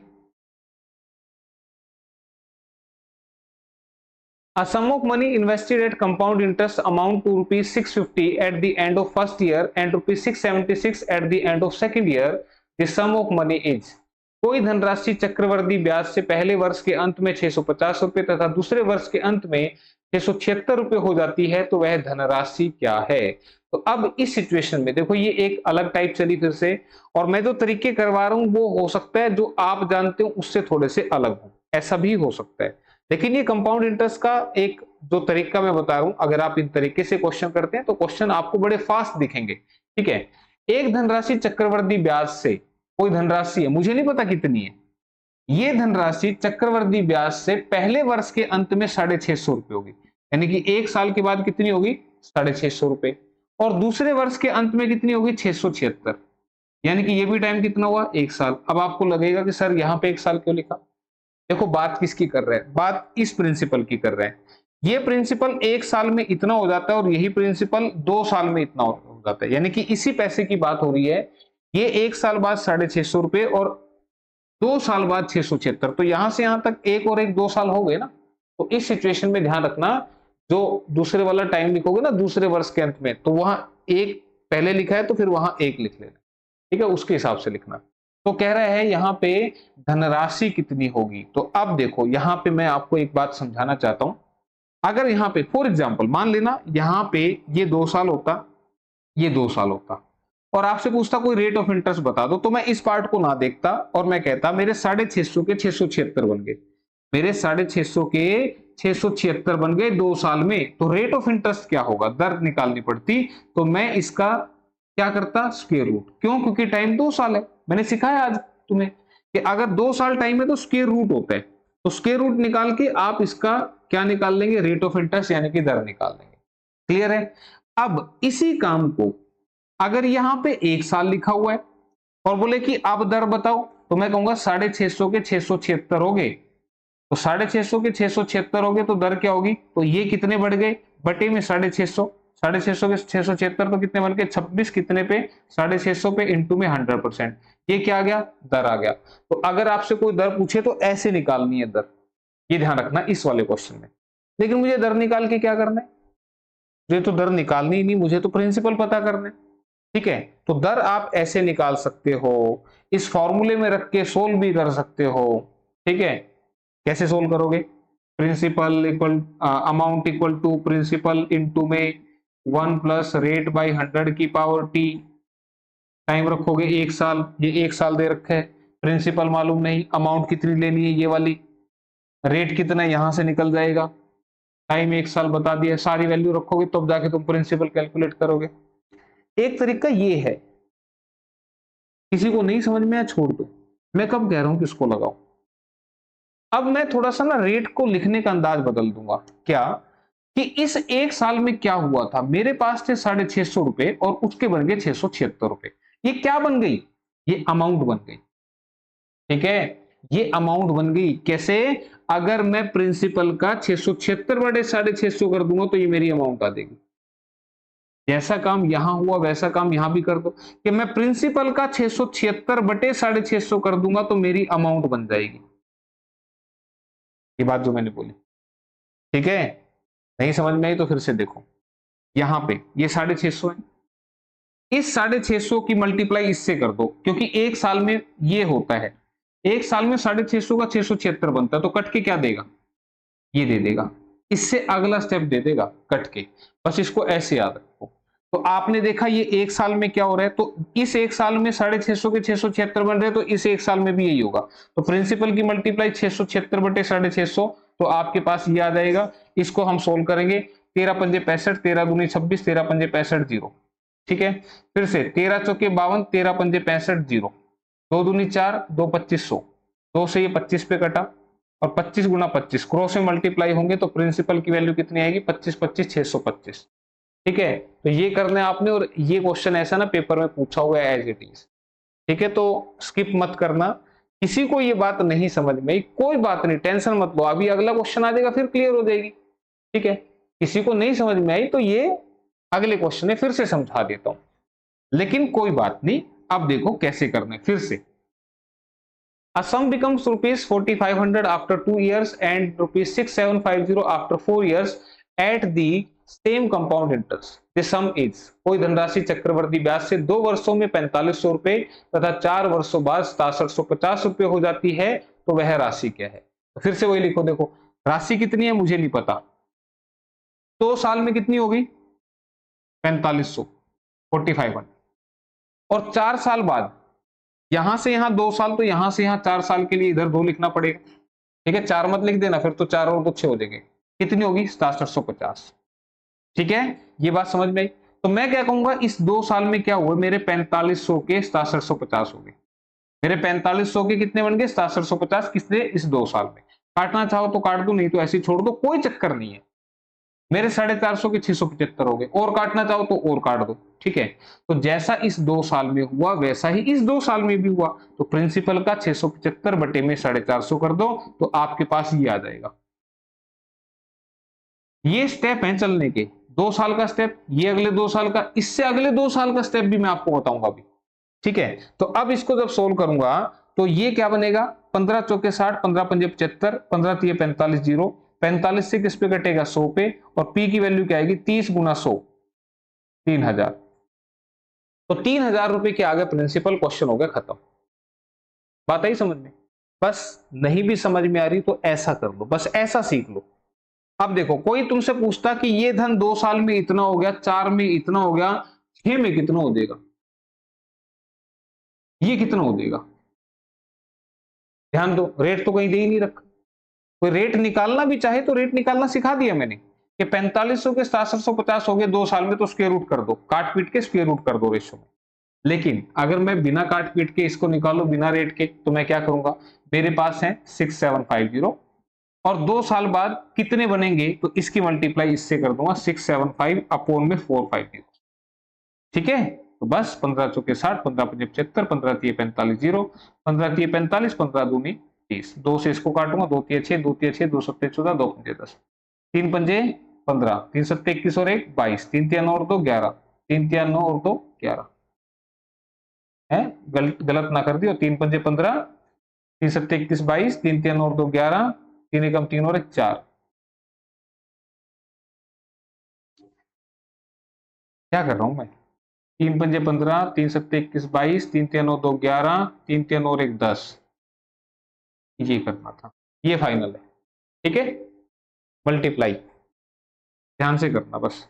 A sum of money invested at compound interest amount to ₹650 at the end of first year and ₹676 at the end of second year. The sum of money is, कोई धनराशि चक्रवर्ती ब्याज से पहले वर्ष के अंत में 650 रुपए तथा दूसरे वर्ष के अंत में 676 रुपए हो जाती है, तो वह धनराशि क्या है? तो अब इस सिचुएशन में देखो ये एक अलग टाइप चली फिर से, और मैं जो तरीके करवा रहा हूं वो हो सकता है जो आप जानते हो उससे थोड़े से अलग हो, ऐसा भी हो सकता है। लेकिन ये कंपाउंड इंटरेस्ट का एक जो तरीका मैं बता रहा हूं, अगर आप इन तरीके से क्वेश्चन करते हैं तो क्वेश्चन आपको बड़े फास्ट दिखेंगे। ठीक है, एक धनराशि चक्रवर्ती ब्याज से, कोई धनराशि है, मुझे नहीं पता कितनी है, ये धनराशि चक्रवर्ती ब्याज से पहले वर्ष के अंत में 650 रुपए होगी, यानी कि 1 साल के बाद कितनी होगी? 650 रुपए। और दूसरे वर्ष के अंत में कितनी होगी? 676, यानी कि ये भी टाइम कितना हुआ? 1 साल। अब आपको लगेगा कि सर यहाँ पे 1 साल क्यों लिखा? देखो बात किसकी कर रहे हैं? बात इस प्रिंसिपल की कर रहे हैं। ये प्रिंसिपल 1 साल में इतना हो जाता है और यही प्रिंसिपल 2 साल में इतना हो जाता है, यानी कि इसी पैसे की बात हो रही है। ये 1 साल बाद 650 रुपए और 2 साल बाद 676, तो यहां से यहां तक 1 और 1 2 साल हो गए ना। तो इस सिचुएशन में ध्यान रखना, जो दूसरे वाला टाइम लिखोगे ना दूसरे वर्ष के अंत में, तो वहां 1 पहले लिखा है तो फिर वहां 1 लिख लेना। ठीक है, उसके हिसाब से लिखना। तो कह रहा है यहाँ पे धनराशि कितनी होगी। तो अब देखो यहाँ पे मैं आपको एक बात समझाना चाहता हूं। अगर यहाँ पे फॉर एग्जांपल मान लेना यहाँ पे ये 2 साल होता, ये 2 साल होता, और आपसे पूछता कोई रेट ऑफ इंटरेस्ट बता दो, तो मैं इस पार्ट को ना देखता और मैं कहता मेरे 650 के 676 बन गए, मेरे 650 के 676 बन गए 2 साल में, तो रेट ऑफ इंटरेस्ट क्या होगा? दर निकालनी पड़ती, तो मैं इसका क्या करता? Square root. क्यों? क्योंकि टाइम 2 साल है। मैंने सिखाया आज तुम्हें कि अगर 2 साल टाइम है तो स्क्वायर रूट होता है, तो स्क्वायर रूट निकाल के आप इसका क्या निकाल लेंगे? रेट ऑफ इंटरेस्ट यानी कि दर निकाल लेंगे। क्लियर है? अब इसी काम को अगर यहां पे 1 साल लिखा हुआ है और बोले कि अब दर बताओ, तो मैं कहूंगा 650 के 676 हो गए, तो 650 के 676 हो गए तो दर क्या होगी? तो ये कितने बढ़ गए? बटे में 650, 650 के 676 तो कितने बन गए 26 कितने पे 650 पे इंटू में 100%। ये क्या आ गया दर आ गया। तो अगर आपसे कोई दर पूछे तो ऐसे निकालनी है दर, ये ध्यान रखना इस वाले क्वेश्चन में। लेकिन मुझे दर निकाल के क्या करना है, मुझे तो दर निकालनी ही नहीं, मुझे तो प्रिंसिपल पता करना है। ठीक है, तो दर आप ऐसे निकाल सकते हो, इस फॉर्मूले में रख के सोल्व भी कर सकते हो। ठीक है, कैसे सोल्व करोगे, principal equal amount equal to principal into में 1 प्लस रेट बाई 100 की पावर टी, टाइम रखोगे 1 साल, ये 1 साल दे रखा है, प्रिंसिपल मालूम नहीं, अमाउंट कितनी लेनी है ये वाली, रेट कितना यहां से निकल जाएगा, टाइम 1 साल बता दिया, सारी वैल्यू रखोगे तब जाके तुम प्रिंसिपल कैलकुलेट करोगे। एक तरीका ये है, किसी को नहीं समझ में आया छोड़ दो, मैं कब कह रहा हूं किसको लगाओ। अब मैं थोड़ा सा ना रेट को लिखने का अंदाज बदल दूंगा, क्या कि इस 1 साल में क्या हुआ था, मेरे पास थे 650 रुपए और उसके बन गए 676 रुपए। ये क्या बन गई, ये अमाउंट बन गई। ठीक है, ये अमाउंट बन गई कैसे, अगर मैं प्रिंसिपल का 676 बटे 650 कर दूंगा तो ये मेरी अमाउंट आ जाएगी। जैसा काम यहां हुआ वैसा काम यहां भी कर दो, कि मैं प्रिंसिपल का 676 बटे 650 कर दूंगा तो मेरी अमाउंट बन जाएगी। ये बात जो मैंने बोली, ठीक है, नहीं समझ में आई तो फिर से देखो, यहां पे ये 650 है, इस 650 की मल्टीप्लाई इससे कर दो, क्योंकि 1 साल में ये होता है, 1 साल में 650 का 676 बनता है, तो कट के क्या देगा, ये दे देगा, इससे अगला स्टेप दे देगा कट के, बस इसको ऐसे याद रखो। तो आपने देखा ये 1 साल में क्या हो रहा है, तो इस 1 साल में 650 के 676 बन रहे हैं, तो इस 1 साल में भी यही होगा। तो प्रिंसिपल की मल्टीप्लाई 676 बटे 650, तो आपके पास ये आ जाएगा, इसको हम सोल्व करेंगे, 13 पंजे 65, 13 दूनी 26, 13 पंजे 65 जीरो। ठीक है, फिर से 13 चौके 52, 13 पंजे 65 जीरो, 2 दूनी 4, 2 2500, 2 से ये 25 पे कटा, और 25 गुना 25 क्रॉस में मल्टीप्लाई होंगे तो प्रिंसिपल की वैल्यू कितनी आएगी, 25 25 625। ठीक है, तो ये करना है आपने, और ये क्वेश्चन ऐसा ना पेपर में पूछा हुआ है एज इट इज। ठीक है, तो स्किप मत करना, किसी को ये बात नहीं समझ में आई कोई बात नहीं, टेंशन मत लो, अभी अगला क्वेश्चन आ जाएगा फिर क्लियर हो जाएगी। ठीक है, किसी को नहीं समझ में आई तो ये अगले क्वेश्चन में फिर से समझा देता हूं, लेकिन कोई बात नहीं, अब देखो कैसे करना है फिर से। A sum becomes rupees 4500 after 2 years and rupees 6750 after 4 years at the same compound interest. The sum is, कोई धनराशि चक्रवर्ती ब्याज से 2 वर्षों में 4500 रुपए तथा 4 वर्षों बाद 6750 रुपए हो जाती है, तो वह राशि क्या है। तो फिर से वही लिखो, देखो राशि कितनी है मुझे नहीं पता, 2 साल में कितनी होगी 4500 4500, और 4 साल बाद, यहां से यहां 2 साल, तो यहां से यहां 4 साल के लिए इधर 2 लिखना पड़ेगा। ठीक है, 4 मत लिख देना, फिर तो 4 और 2 6 हो जाएंगे, कितनी होगी 6750। ठीक है, ये बात समझ में आई। तो मैं क्या कहूंगा, इस 2 साल में क्या हुआ, मेरे 4500 के 6750 हो गए, मेरे 4500 के कितने बन गए 6750, किसने इस 2 साल में। काटना चाहो तो काट दो, नहीं तो ऐसे छोड़ दो, कोई चक्कर नहीं है। मेरे 450 के 675 हो गए, और काटना चाहो तो और काट दो। ठीक है, तो जैसा इस 2 साल में हुआ वैसा ही इस 2 साल में भी हुआ, तो प्रिंसिपल का 675 बटे में 450 कर दो, तो आपके पास ये आ जाएगा। ये स्टेप है चलने के, 2 साल का स्टेप, ये अगले 2 साल का, इससे अगले 2 साल का स्टेप भी मैं आपको बताऊंगा अभी। ठीक है, तो अब इसको जब सोल्व करूंगा तो ये क्या बनेगा, 15 चौके 60, 15 पंजे 75, 15 तिये 45 जीरो, 45 से किस पे कटेगा 100 पे, और पी की वैल्यू क्या आएगी 30 गुना 100, 3000। तो 3000 रुपए के आगे प्रिंसिपल, क्वेश्चन हो गया खत्म। बात आई समझ में। बस नहीं भी समझ में आ रही तो ऐसा कर लो, बस ऐसा सीख लो। अब देखो कोई तुमसे पूछता कि ये धन 2 साल में इतना हो गया, 4 में इतना हो गया, 6 में कितना हो जाएगा, ये कितना हो जाएगा, ध्यान दो, रेट तो कहीं दे ही नहीं रखा। कोई रेट निकालना भी चाहे तो रेट निकालना सिखा दिया मैंने, कि 4500 के 6750 हो गए 2 साल में, तो स्क्वायर रूट कर दो, काट पीट के स्क्वायर रूट कर दो रेशो में। लेकिन अगर मैं बिना काट पीट के इसको निकालू बिना रेट के, तो मैं क्या करूंगा, मेरे पास है 6750, और 2 साल बाद कितने बनेंगे, तो इसकी मल्टीप्लाई इससे कर दूंगा 675 अपोन में 450। ठीक है, तो बस 15 चौके 60, 15 पंजे 75, 15 तिये 45 जीरो, 15 तिये 45, 15 दूनी 30, 2 से इसको काटूंगा, 2 तिये 6, 2 तिये 6, 2 सत्ते 14, 2 पंजे 10, 3 पंजे 15, 3 सत्ते 21 और 1 22, 3 तिया 9 और 2 11, 3 तिया 9 और 2 11 है, गलत ना कर दियो। 3 पंजे 15, 3 सत्ते 21 22, 3 तिया 9 और 2 11, 3 एकम 3 और 1 4। क्या कर रहा हूं मैं? 3 पंजे 15, 3 सत्ते 21 22, 3 तिया 9 2 11, 3 तिया 9 और 1 10। ये करना था, ये फाइनल है। ठीक है, मल्टीप्लाई ध्यान से करना, बस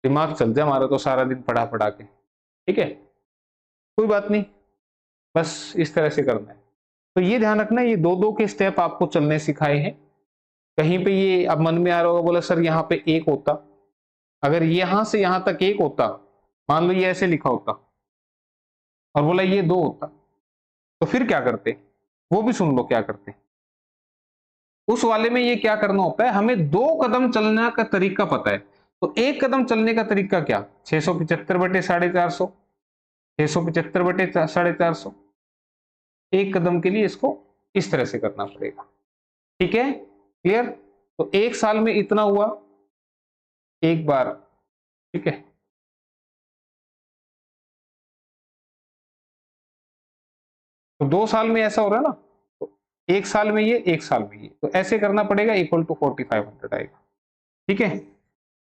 दिमाग चल जाए हमारा तो सारा दिन पढ़ा पढ़ा के। ठीक है, कोई बात नहीं, बस इस तरह से करना है। तो ये ध्यान रखना, ये दो दो के स्टेप आपको चलने सिखाए हैं। कहीं पे ये अब मन में आ रहा होगा, बोला सर यहाँ पे एक होता, अगर यहां से यहां तक एक होता, मान लो ये ऐसे लिखा होता और बोला ये दो होता, तो फिर क्या करते? वो भी सुन लो क्या करते। उस वाले में ये क्या करना होता है, हमें 2 कदम चलने का तरीका पता है, तो 1 कदम चलने का तरीका क्या? 675 बटे 450, 675 बटे 450, 1 कदम के लिए इसको इस तरह से करना पड़ेगा। ठीक है, क्लियर? तो 1 साल में इतना हुआ एक बार। ठीक है, तो 2 साल में ऐसा हो रहा है ना, तो 1 साल में ये, 1 साल में ये, तो ऐसे करना पड़ेगा, इक्वल टू 4500 आएगा। ठीक है,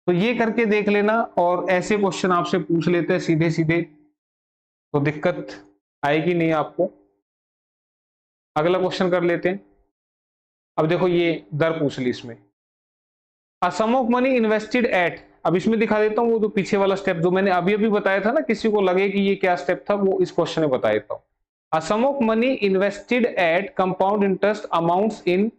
तो ये करके देख लेना, और ऐसे क्वेश्चन आपसे पूछ लेते हैं सीधे सीधे, तो दिक्कत आएगी नहीं आपको। अगला क्वेश्चन कर लेते हैं। अब देखो ये दर पूछ ली इसमें, अ sum of money invested eight, अब इसमें दिखा देता हूं वो जो पीछे वाला स्टेप जो मैंने अभी अभी बताया था ना, किसी को लगे कि ये क्या स्टेप था, वो इस क्वेश्चन में बता देता हूं। A sum of money invested at compound interest amounts in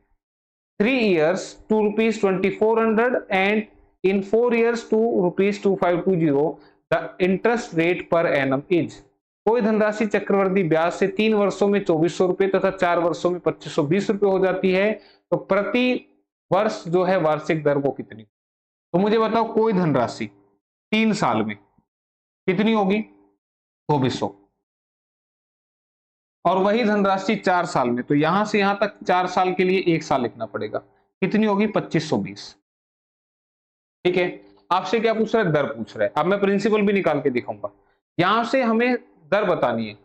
3 years to rupees 2400 and in 4 years to rupees 2520, the interest rate per annum is, कोई धनराशि चक्रवर्ती ब्याज से 3 वर्षों में 2400 रुपए तथा 4 वर्षों में 2520 रुपए हो जाती है, तो प्रति वर्ष जो है वार्षिक दर वो कितनी? तो मुझे बताओ, कोई धनराशि 3 साल में कितनी होगी? 2400, और वही धनराशि 4 साल में, तो यहां से यहां तक 4 साल के लिए 1 साल लिखना पड़ेगा, कितनी होगी? 2520। ठीक है, आपसे क्या पूछ रहा है? दर पूछ रहा है। अब मैं प्रिंसिपल भी निकाल के दिखाऊंगा। यहां से हमें दर बतानी है।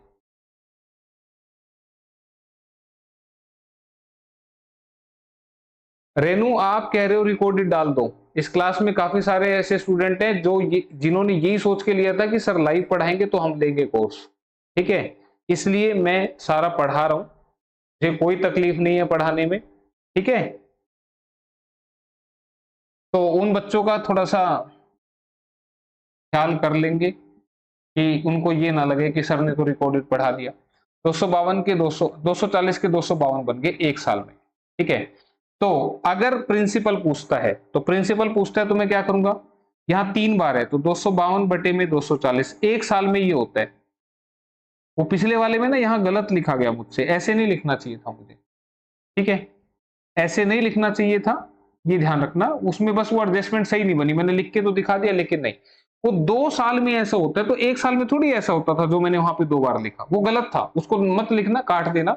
रेनू आप कह रहे हो रिकॉर्डेड डाल दो, इस क्लास में काफी सारे ऐसे स्टूडेंट हैं जो जिन्होंने यही सोच के लिया था कि सर लाइव पढ़ाएंगे तो हम लेंगे कोर्स। ठीक है, इसलिए मैं सारा पढ़ा रहा हूं, मुझे कोई तकलीफ नहीं है पढ़ाने में। ठीक है, तो उन बच्चों का थोड़ा सा ख्याल कर लेंगे कि उनको ये ना लगे कि सर ने तो रिकॉर्डेड पढ़ा दिया। 252 के 200, 240 के 252 बन गए 1 साल में। ठीक है, तो अगर प्रिंसिपल पूछता है, तो प्रिंसिपल पूछता है तो मैं क्या करूंगा, यहां 3 बार है तो 252 बटे में 240, 1 साल में ये होता है। वो पिछले वाले में ना यहाँ गलत लिखा गया मुझसे, ऐसे नहीं लिखना चाहिए था मुझे। ठीक है, ऐसे नहीं लिखना चाहिए था, ये ध्यान रखना। उसमें बस वो एडजस्टमेंट सही नहीं बनी, मैंने लिख के तो दिखा दिया लेकिन नहीं, वो 2 साल में ऐसा होता है, तो 1 साल में थोड़ी ऐसा होता था जो मैंने वहां पे 2 बार लिखा, वो गलत था, उसको मत लिखना, काट देना।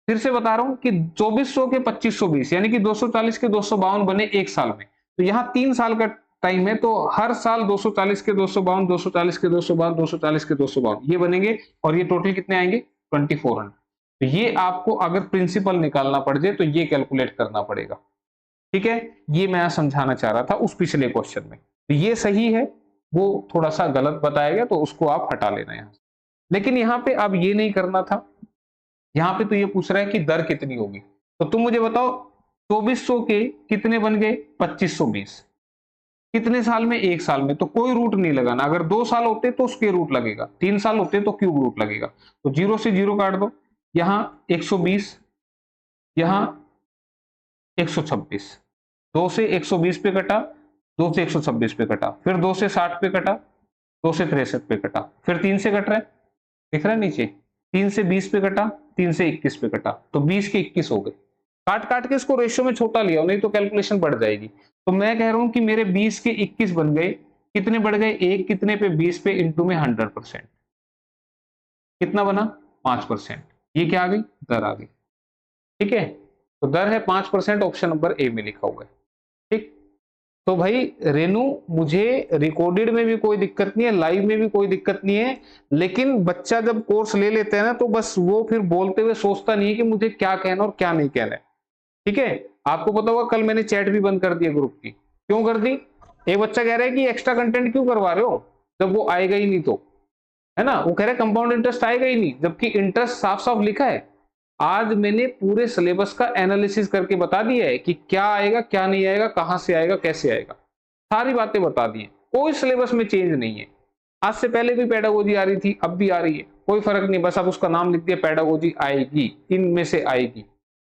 फिर से बता रहा हूं कि 2400 के 2520 यानी कि 240 के 252 बने 1 साल में, तो यहाँ 3 साल का टाइम है, तो हर साल 240 के 252, 240 के 252, 240 के 252 ये बनेंगे, और ये टोटल कितने आएंगे? 2400। तो ये आपको अगर प्रिंसिपल निकालना पड़ जाए तो ये कैलकुलेट करना पड़ेगा। ठीक है, ये मैं समझाना चाह रहा था उस पिछले क्वेश्चन में। तो ये सही है, वो थोड़ा सा गलत बताया गया तो उसको आप हटा लेना यहाँ से। लेकिन यहाँ पे अब ये नहीं करना था, यहाँ पे तो ये पूछ रहा है कि दर कितनी होगी, तो तुम मुझे बताओ 2400 के कितने बन गए? 2520। कितने साल में? 1 साल में, तो कोई रूट नहीं लगाना। अगर 2 साल होते तो स्क्वायर रूट लगेगा, 3 साल होते तो क्यूब रूट लगेगा। तो 0 से 0 काट दो, यहाँ 120, यहाँ 126, 2 से 120 पे कटा, 2 से 126 पे कटा, फिर 2 से 60 पे कटा, 2 से 63 पे कटा, फिर 3 से कट रहा है, दिख रहा है नीचे, 3 से 20 पे कटा, 3 से 21 पे कटा, तो 20 के 21 हो गए। काट काट के इसको रेशियो में छोटा लिया, नहीं तो कैलकुलेशन बढ़ जाएगी। तो मैं कह रहा हूं कि मेरे 20 के 21 बन गए, कितने बढ़ गए? एक कितने पे? 20 पे इंटू में 100%, कितना बना? 5%। ये क्या आ गई? दर आ गई। ठीक है, तो दर है 5%, ऑप्शन नंबर ए में लिखा हुआ है। तो भाई रेनू, मुझे रिकॉर्डेड में भी कोई दिक्कत नहीं है, लाइव में भी कोई दिक्कत नहीं है, लेकिन बच्चा जब कोर्स ले लेते हैं ना, तो बस वो फिर बोलते हुए सोचता नहीं है कि मुझे क्या कहना और क्या नहीं कहना है। ठीक है, आपको पता होगा कल मैंने चैट भी बंद कर दिया ग्रुप की। क्यों कर दी? एक बच्चा कह रहा है कि एक्स्ट्रा कंटेंट क्यों करवा रहे हो जब वो आएगा ही नहीं, तो है ना, वो कह रहा है कंपाउंड इंटरेस्ट आएगा ही नहीं, जबकि इंटरेस्ट साफ साफ लिखा है। आज मैंने पूरे सिलेबस का एनालिसिस करके बता दिया है कि क्या आएगा क्या नहीं आएगा, कहां से आएगा कैसे आएगा, सारी बातें बता दी हैं। कोई सिलेबस में चेंज नहीं है। आज से पहले भी पेडागोजी आ रही थी, अब भी आ रही है, कोई फर्क नहीं, बस अब उसका नाम लिख दिया, पेडागोजी आएगी, इनमें से आएगी।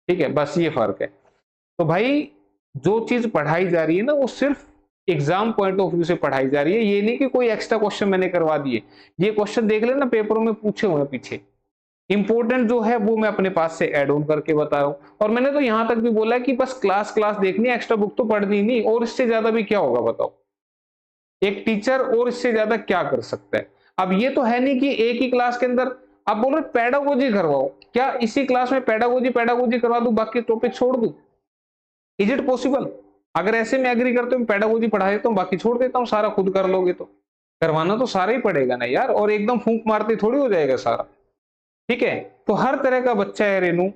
ठीक है, बस ये फर्क है। तो भाई जो चीज पढ़ाई जा रही है ना, वो सिर्फ एग्जाम पॉइंट ऑफ व्यू से पढ़ाई जा रही है। ये नहीं कि कोई एक्स्ट्रा क्वेश्चन मैंने करवा दिए। ये क्वेश्चन देख लेना, पेपरों में पूछे हुए पीछे, इंपोर्टेंट जो है वो मैं अपने पास से ऐड ऑन करके बता रहा हूं। और मैंने तो यहां तक भी बोला है कि बस क्लास क्लास देखनी है, एक्स्ट्रा बुक तो पढ़नी नहीं, और इससे ज्यादा भी क्या होगा बताओ, एक टीचर और इससे ज्यादा क्या कर सकता है। अब ये तो है नहीं कि एक ही क्लास के अंदर आप बोल रहे पेडागोजी करवाओ, क्या इसी क्लास में पेडागोजी पेडागोजी करवा दूं, बाकी टॉपिक छोड़ दूं? Is it possible? अगर ऐसे में एग्री करते हो, पेडागोजी पढ़ा देता हूं, बाकी छोड़ देता हूं, सारा खुद कर लोगे तो करवाना तो सारा ही पड़ेगा ना यार, और एकदम फूंक मारते थोड़ी हो जाएगा सारा। ठीक है, तो हर तरह का बच्चा है रेनू,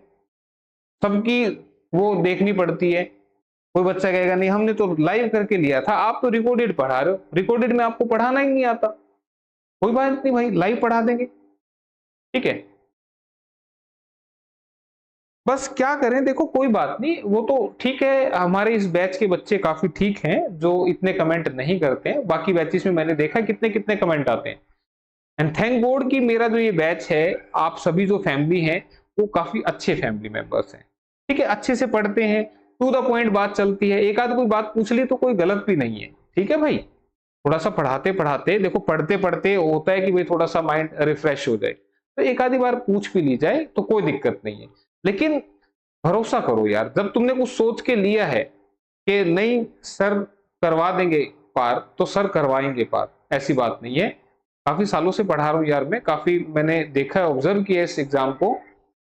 सबकी वो देखनी पड़ती है। कोई बच्चा कहेगा नहीं हमने तो लाइव करके लिया था, आप तो रिकॉर्डेड पढ़ा रहे हो, रिकॉर्डेड में आपको पढ़ाना ही नहीं आता, कोई बात नहीं भाई, लाइव पढ़ा देंगे। ठीक है, बस क्या करें, देखो कोई बात नहीं, वो तो ठीक है, हमारे इस बैच के बच्चे काफी ठीक हैं जो इतने कमेंट नहीं करते हैं। बाकी बैचेस में मैंने देखा कितने कितने कमेंट आते हैं। एंड थैंक गॉड कि मेरा जो ये बैच है, आप सभी जो फैमिली है वो काफी अच्छे फैमिली मेंबर्स हैं। ठीक है, अच्छे से पढ़ते हैं, टू द पॉइंट बात चलती है, एक आध कोई बात पूछ ली तो कोई गलत भी नहीं है। ठीक है भाई, थोड़ा सा पढ़ाते पढ़ाते देखो, पढ़ते पढ़ते होता है कि भाई थोड़ा सा माइंड रिफ्रेश हो जाए, तो एक आधी बार पूछ भी ली जाए तो कोई दिक्कत नहीं है। लेकिन भरोसा करो यार, जब तुमने कुछ सोच के लिया है कि नहीं सर करवा देंगे पार, तो सर करवाएंगे पार, ऐसी बात नहीं है। काफी सालों से पढ़ा रहा हूं यार, मैं काफी मैंने देखा है, ऑब्जर्व किया इस एग्जाम को,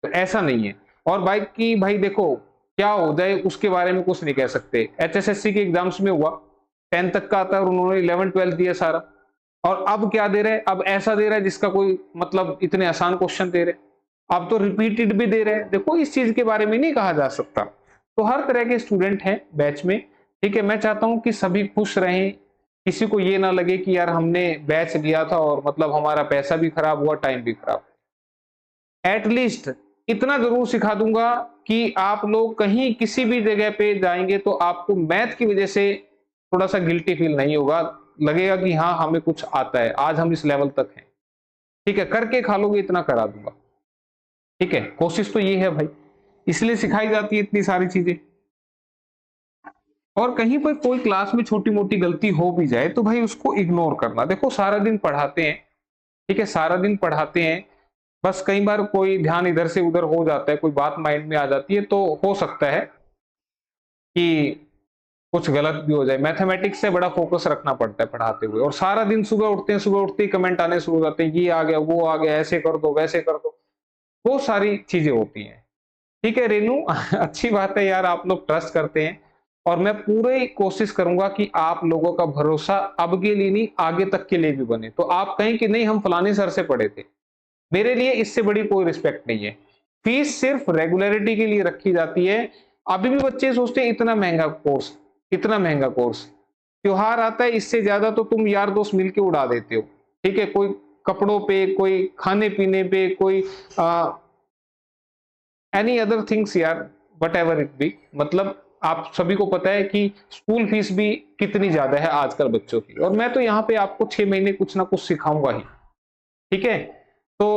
तो ऐसा नहीं है। और भाई देखो क्या हो जाए उसके बारे में कुछ नहीं कह सकते। एचएसएससी के एग्जाम्स में हुआ, 10 तक का आता और उन्होंने 11 12 दिया सारा, और अब क्या दे रहे हैं, अब ऐसा दे रहा है जिसका कोई मतलब, इतने आसान क्वेश्चन दे रहे हैं, अब तो रिपीटेड भी दे रहे हैं। देखो इस चीज के बारे में नहीं कहा जा सकता। तो हर तरह के स्टूडेंट हैं बैच में। ठीक है, मैं चाहता हूं कि सभी खुश रहें, किसी को ये ना लगे कि यार हमने बैच लिया था और मतलब हमारा पैसा भी खराब हुआ, टाइम भी खराब। एटलीस्ट इतना जरूर सिखा दूंगा कि आप लोग कहीं किसी भी जगह पे जाएंगे तो आपको मैथ की वजह से थोड़ा सा गिल्टी फील नहीं होगा, लगेगा कि हाँ हमें कुछ आता है, आज हम इस लेवल तक हैं। ठीक है, करके खा लोगे, इतना करा दूंगा। ठीक है, कोशिश तो ये है भाई, इसलिए सिखाई जाती है इतनी सारी चीजें। और कहीं पर कोई क्लास में छोटी मोटी गलती हो भी जाए तो भाई उसको इग्नोर करना। देखो सारा दिन पढ़ाते हैं, ठीक है, सारा दिन पढ़ाते हैं, बस कई बार कोई ध्यान इधर से उधर हो जाता है, कोई बात माइंड में आ जाती है, तो हो सकता है कि कुछ गलत भी हो जाए। मैथमेटिक्स से बड़ा फोकस रखना पड़ता है पढ़ाते हुए, और सारा दिन सुबह उठते हैं, सुबह उठते ही कमेंट आने शुरू हो जाते हैं, ये आ गया वो आ गया, ऐसे कर दो वैसे कर दो, वो सारी चीजें होती हैं। ठीक है रेनू, अच्छी बात है यार, आप लोग ट्रस्ट करते हैं, और मैं पूरी कोशिश करूंगा कि आप लोगों का भरोसा अब के लिए नहीं आगे तक के लिए भी बने। तो आप कहें कि नहीं हम फलाने सर से पढ़े थे, मेरे लिए इससे बड़ी कोई रिस्पेक्ट नहीं है। फीस सिर्फ रेगुलरिटी के लिए रखी जाती है। अभी भी बच्चे सोचते हैं इतना महंगा कोर्स, इतना महंगा कोर्स, त्योहार आता है इससे ज्यादा तो तुम यार दोस्त मिलके उड़ा देते हो। ठीक है, कोई कपड़ों पे, कोई खाने पीने पे, कोई एनी अदर थिंग्स यार, वट एवर इट बी, मतलब आप सभी को पता है कि स्कूल फीस भी कितनी ज्यादा है आजकल बच्चों की, और मैं तो यहाँ पे आपको 6 महीने कुछ ना कुछ सिखाऊंगा ही। ठीक है, तो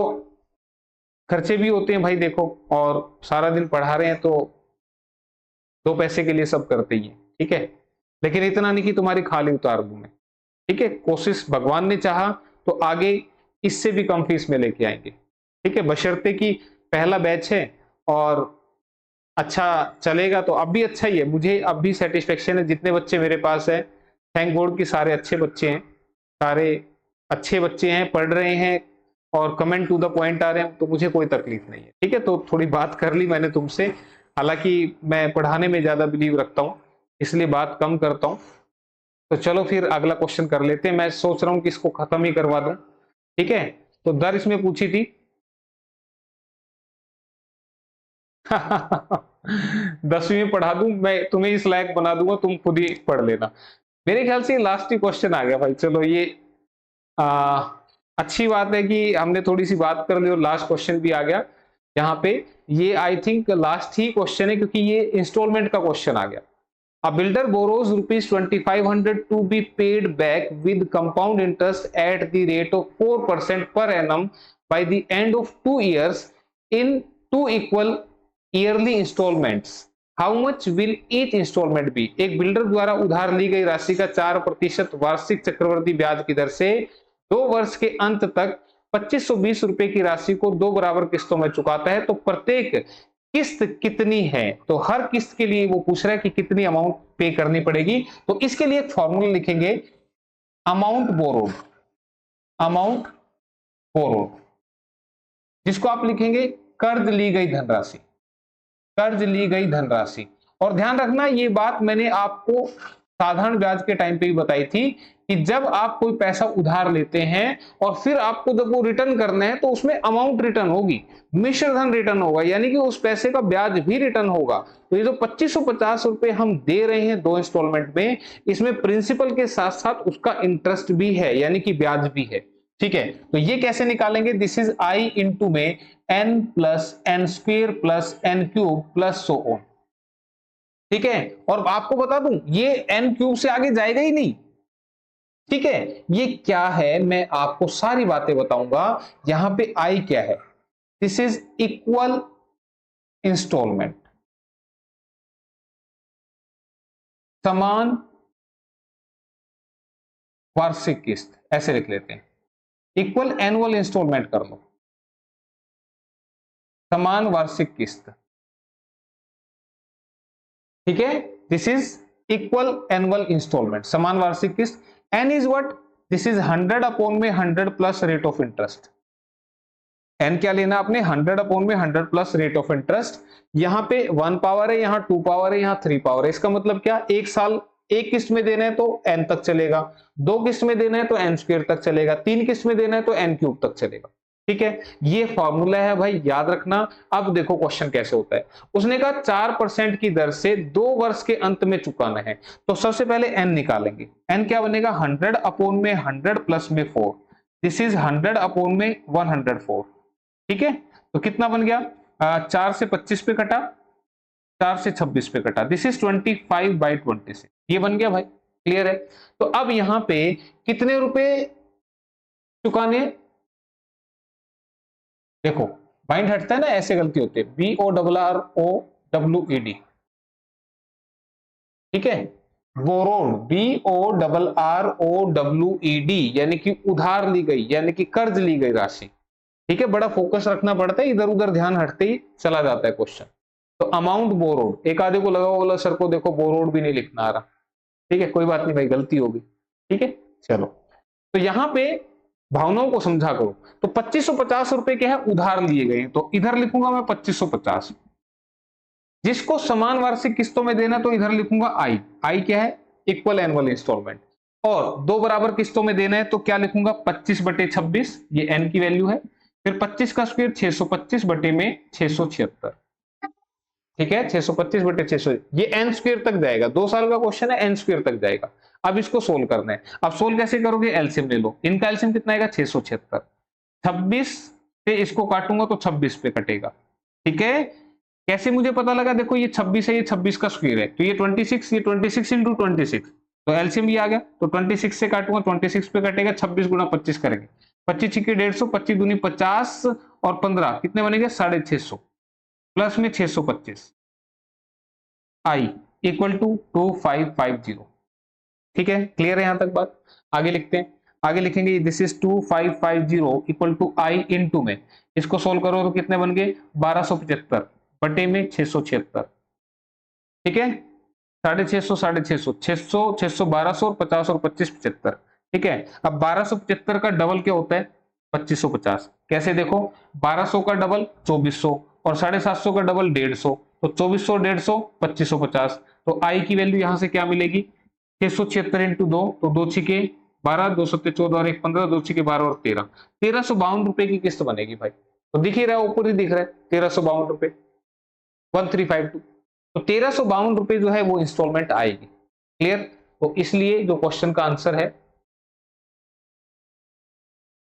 खर्चे भी होते हैं भाई देखो, और सारा दिन पढ़ा रहे हैं तो दो पैसे के लिए सब करते ही हैं। ठीक है, लेकिन इतना नहीं कि तुम्हारी खाली उतार दूं मैं। ठीक है, कोशिश भगवान ने चाहा तो आगे इससे भी कम फीस में लेके आएंगे। ठीक है, बशर्ते कि पहला बैच है और अच्छा चलेगा तो अब भी अच्छा ही है, मुझे अब भी सेटिस्फेक्शन है जितने बच्चे मेरे पास है। थैंक गॉड कि सारे अच्छे बच्चे हैं, सारे अच्छे बच्चे हैं, पढ़ रहे हैं और कमेंट टू द पॉइंट आ रहे हैं, तो मुझे कोई तकलीफ नहीं है। ठीक है, तो थोड़ी बात कर ली मैंने तुमसे, हालांकि मैं पढ़ाने में ज्यादा बिलीव रखता हूँ, इसलिए बात कम करता हूँ। तो चलो फिर अगला क्वेश्चन कर लेते हैं। मैं सोच रहा हूं कि इसको खत्म ही करवा दूं। ठीक है, तो दर इसमें पूछी थी 10वीं में पढ़ा दूं मैं तुम्हें, इस लायक बना दूंगा, तुम खुद ही पढ़ लेना। मेरे ख्याल से लास्ट ही क्वेश्चन आ गया भाई। चलो ये आ, अच्छी बात है कि हमने थोड़ी सी बात कर ली और लास्ट क्वेश्चन भी आ गया यहाँ पे। ये I think last he question है, क्योंकि ये इंस्टॉलमेंट का क्वेश्चन आ गया। A builder borrows rupees 2500 to be paid back with compound interest at the rate of 4% per annum by the end of 2 years in 2 equal yearly installments. How much will each installment be? एक builder द्वारा उधार ली गई राशि का 4% वार्षिक चक्रवृद्धि ब्याज की दर से 2 वर्ष के अंत तक 2520 रुपए की राशि को 2 बराबर किस्तों में चुकाता है, तो प्रत्येक किस्त कितनी है? तो हर किस्त के लिए वो पूछ रहा है कि कितनी अमाउंट पे करनी पड़ेगी। तो इसके लिए एक फॉर्मूला लिखेंगे, अमाउंट बोरोड, अमाउंट बोरोड, जिसको आप लिखेंगे कर्ज ली गई धनराशि, कर्ज ली गई धनराशि। और ध्यान रखना, ये बात मैंने आपको साधारण ब्याज के टाइम पे भी बताई थी कि जब आप कोई पैसा उधार लेते हैं और फिर आपको जब वो रिटर्न करना है तो उसमें अमाउंट रिटर्न होगी, मिश्र धन रिटर्न होगा, यानी कि उस पैसे का ब्याज भी रिटर्न होगा। तो ये जो 2550 रुपए हम दे रहे हैं 2 इंस्टॉलमेंट में, इसमें प्रिंसिपल के साथ साथ उसका इंटरेस्ट भी है, यानी कि ब्याज भी है। ठीक है, तो ये कैसे निकालेंगे? दिस इज आई इंटू में n plus N square plus N cube plus so on. ठीक है, और आपको बता दूं ये n क्यूब से आगे जाएगा ही नहीं। ठीक है, ये क्या है मैं आपको सारी बातें बताऊंगा। यहां पे i क्या है? दिस इज इक्वल इंस्टॉलमेंट, समान वार्षिक किस्त, ऐसे लिख लेते हैं। इक्वल एनुअल इंस्टॉलमेंट कर लो, समान वार्षिक किस्त। ठीक है, this is equal annual instalment, समान वार्षिक किस्त। N is what? This is 100 upon में 100 plus rate of interest. N क्या लेना आपने? 100 अपॉन में 100 प्लस रेट ऑफ इंटरेस्ट। यहां पे 1 पावर है, यहां 2 पावर है, यहां 3 पावर है। इसका मतलब क्या? एक साल एक किस्त में देना है तो एन तक चलेगा, 2 किस्त में देना है तो एन स्क्वायर तक चलेगा, 3 किस्त में देना है तो एन क्यूब तक चलेगा। ठीक है, ये फॉर्मूला है भाई, याद रखना। अब देखो क्वेश्चन कैसे होता है। उसने कहा 4% की दर से 2 वर्ष के अंत में चुकाना है, तो सबसे पहले एन निकालेंगे। एन क्या बनेगा? 100 अपॉन में 100 प्लस में 4, दिस इज 100 अपॉन में 104। ठीक है, तो कितना बन गया? 4 से 25 पे कटा, 4 से 26 पे कटा, दिस इज 25/26। ये बन गया भाई, क्लियर है? तो अब यहां पे कितने रुपए चुकाने? देखो माइंड हटता है ना, ऐसे गलती होती है। BORROWED, ठीक है, बोरोड, BORROWED, यानी कि उधार ली गई, यानी कि कर्ज ली गई राशि। ठीक है, बड़ा फोकस रखना पड़ता है, इधर उधर ध्यान हटते ही चला जाता है क्वेश्चन। तो अमाउंट बोरोड, एक आधे को लगा बोला सर को देखो बोरोड भी नहीं लिखना आ रहा। ठीक है, कोई बात नहीं भाई, गलती होगी। ठीक है, चलो, तो यहां पे भावनाओं को समझा करो। तो 2550 रुपए के है उधार लिए गए, तो इधर लिखूंगा मैं 2550। जिसको समान वार्षिक किस्तों में देना, तो इधर लिखूंगा आई। आई क्या है? Equal annual instalment. और 2 बराबर किस्तों में देना है तो क्या लिखूंगा? 25/26, ये एन की वैल्यू है। फिर 25 का स्क्वायर 625 बटे में 676। ठीक है, 625/600, ये एन स्क्वायर तक जाएगा। 2 साल का क्वेश्चन है, एन स्क्वायर तक जाएगा। अब इसको सोल्व करना है। अब सोल्व कैसे करोगे? एलसीएम ले लो। इनका एलसीएम कितना आएगा? 676। 26 से इसको काटूंगा तो 26 पे कटेगा। ठीक है, कैसे मुझे पता लगा? देखो ये 26 है, ये 26 का स्क्वायर है, तो ये 26, ये 26 इंटू 26, तो एलसीएम भी आ गया। तो 26 से काटूंगा, 26 पे कटेगा, 26 गुना 25 करेंगे, 25 के 150, 25 दूनी 50 और 15 कितने बनेंगे? 650 प्लस में 625, आई इक्वल टू 2550। ठीक है, क्लियर है यहां तक बात? आगे लिखते हैं, आगे लिखेंगे this is 2550 equal to I into में, इसको सोल्व करो तो कितने बन गए? 1275 बटे में 676। ठीक है, 650, 650, 600, 600, 1200 और 50 और 25, 75। ठीक है, अब 1275 का डबल क्या होता है? 2550। कैसे देखो? 1200 का डबल 2400 और 750 का डबल 150, तो 2400, 150, 2550। तो आई की वैल्यू यहां से क्या मिलेगी? 676 इंटू 2 तो 2 छिके 12, 2 सत्ते 14 और 1 15, 2 छिके 12 और 13, 1352 रुपए की किस्त बनेगी भाई। तो दिख ही रहा है, ऊपर ही दिख रहा है 1352 रुपए 1352। तो 1352 रुपए जो है वो इंस्टॉलमेंट आएगी। क्लियर? तो इसलिए जो क्वेश्चन का आंसर है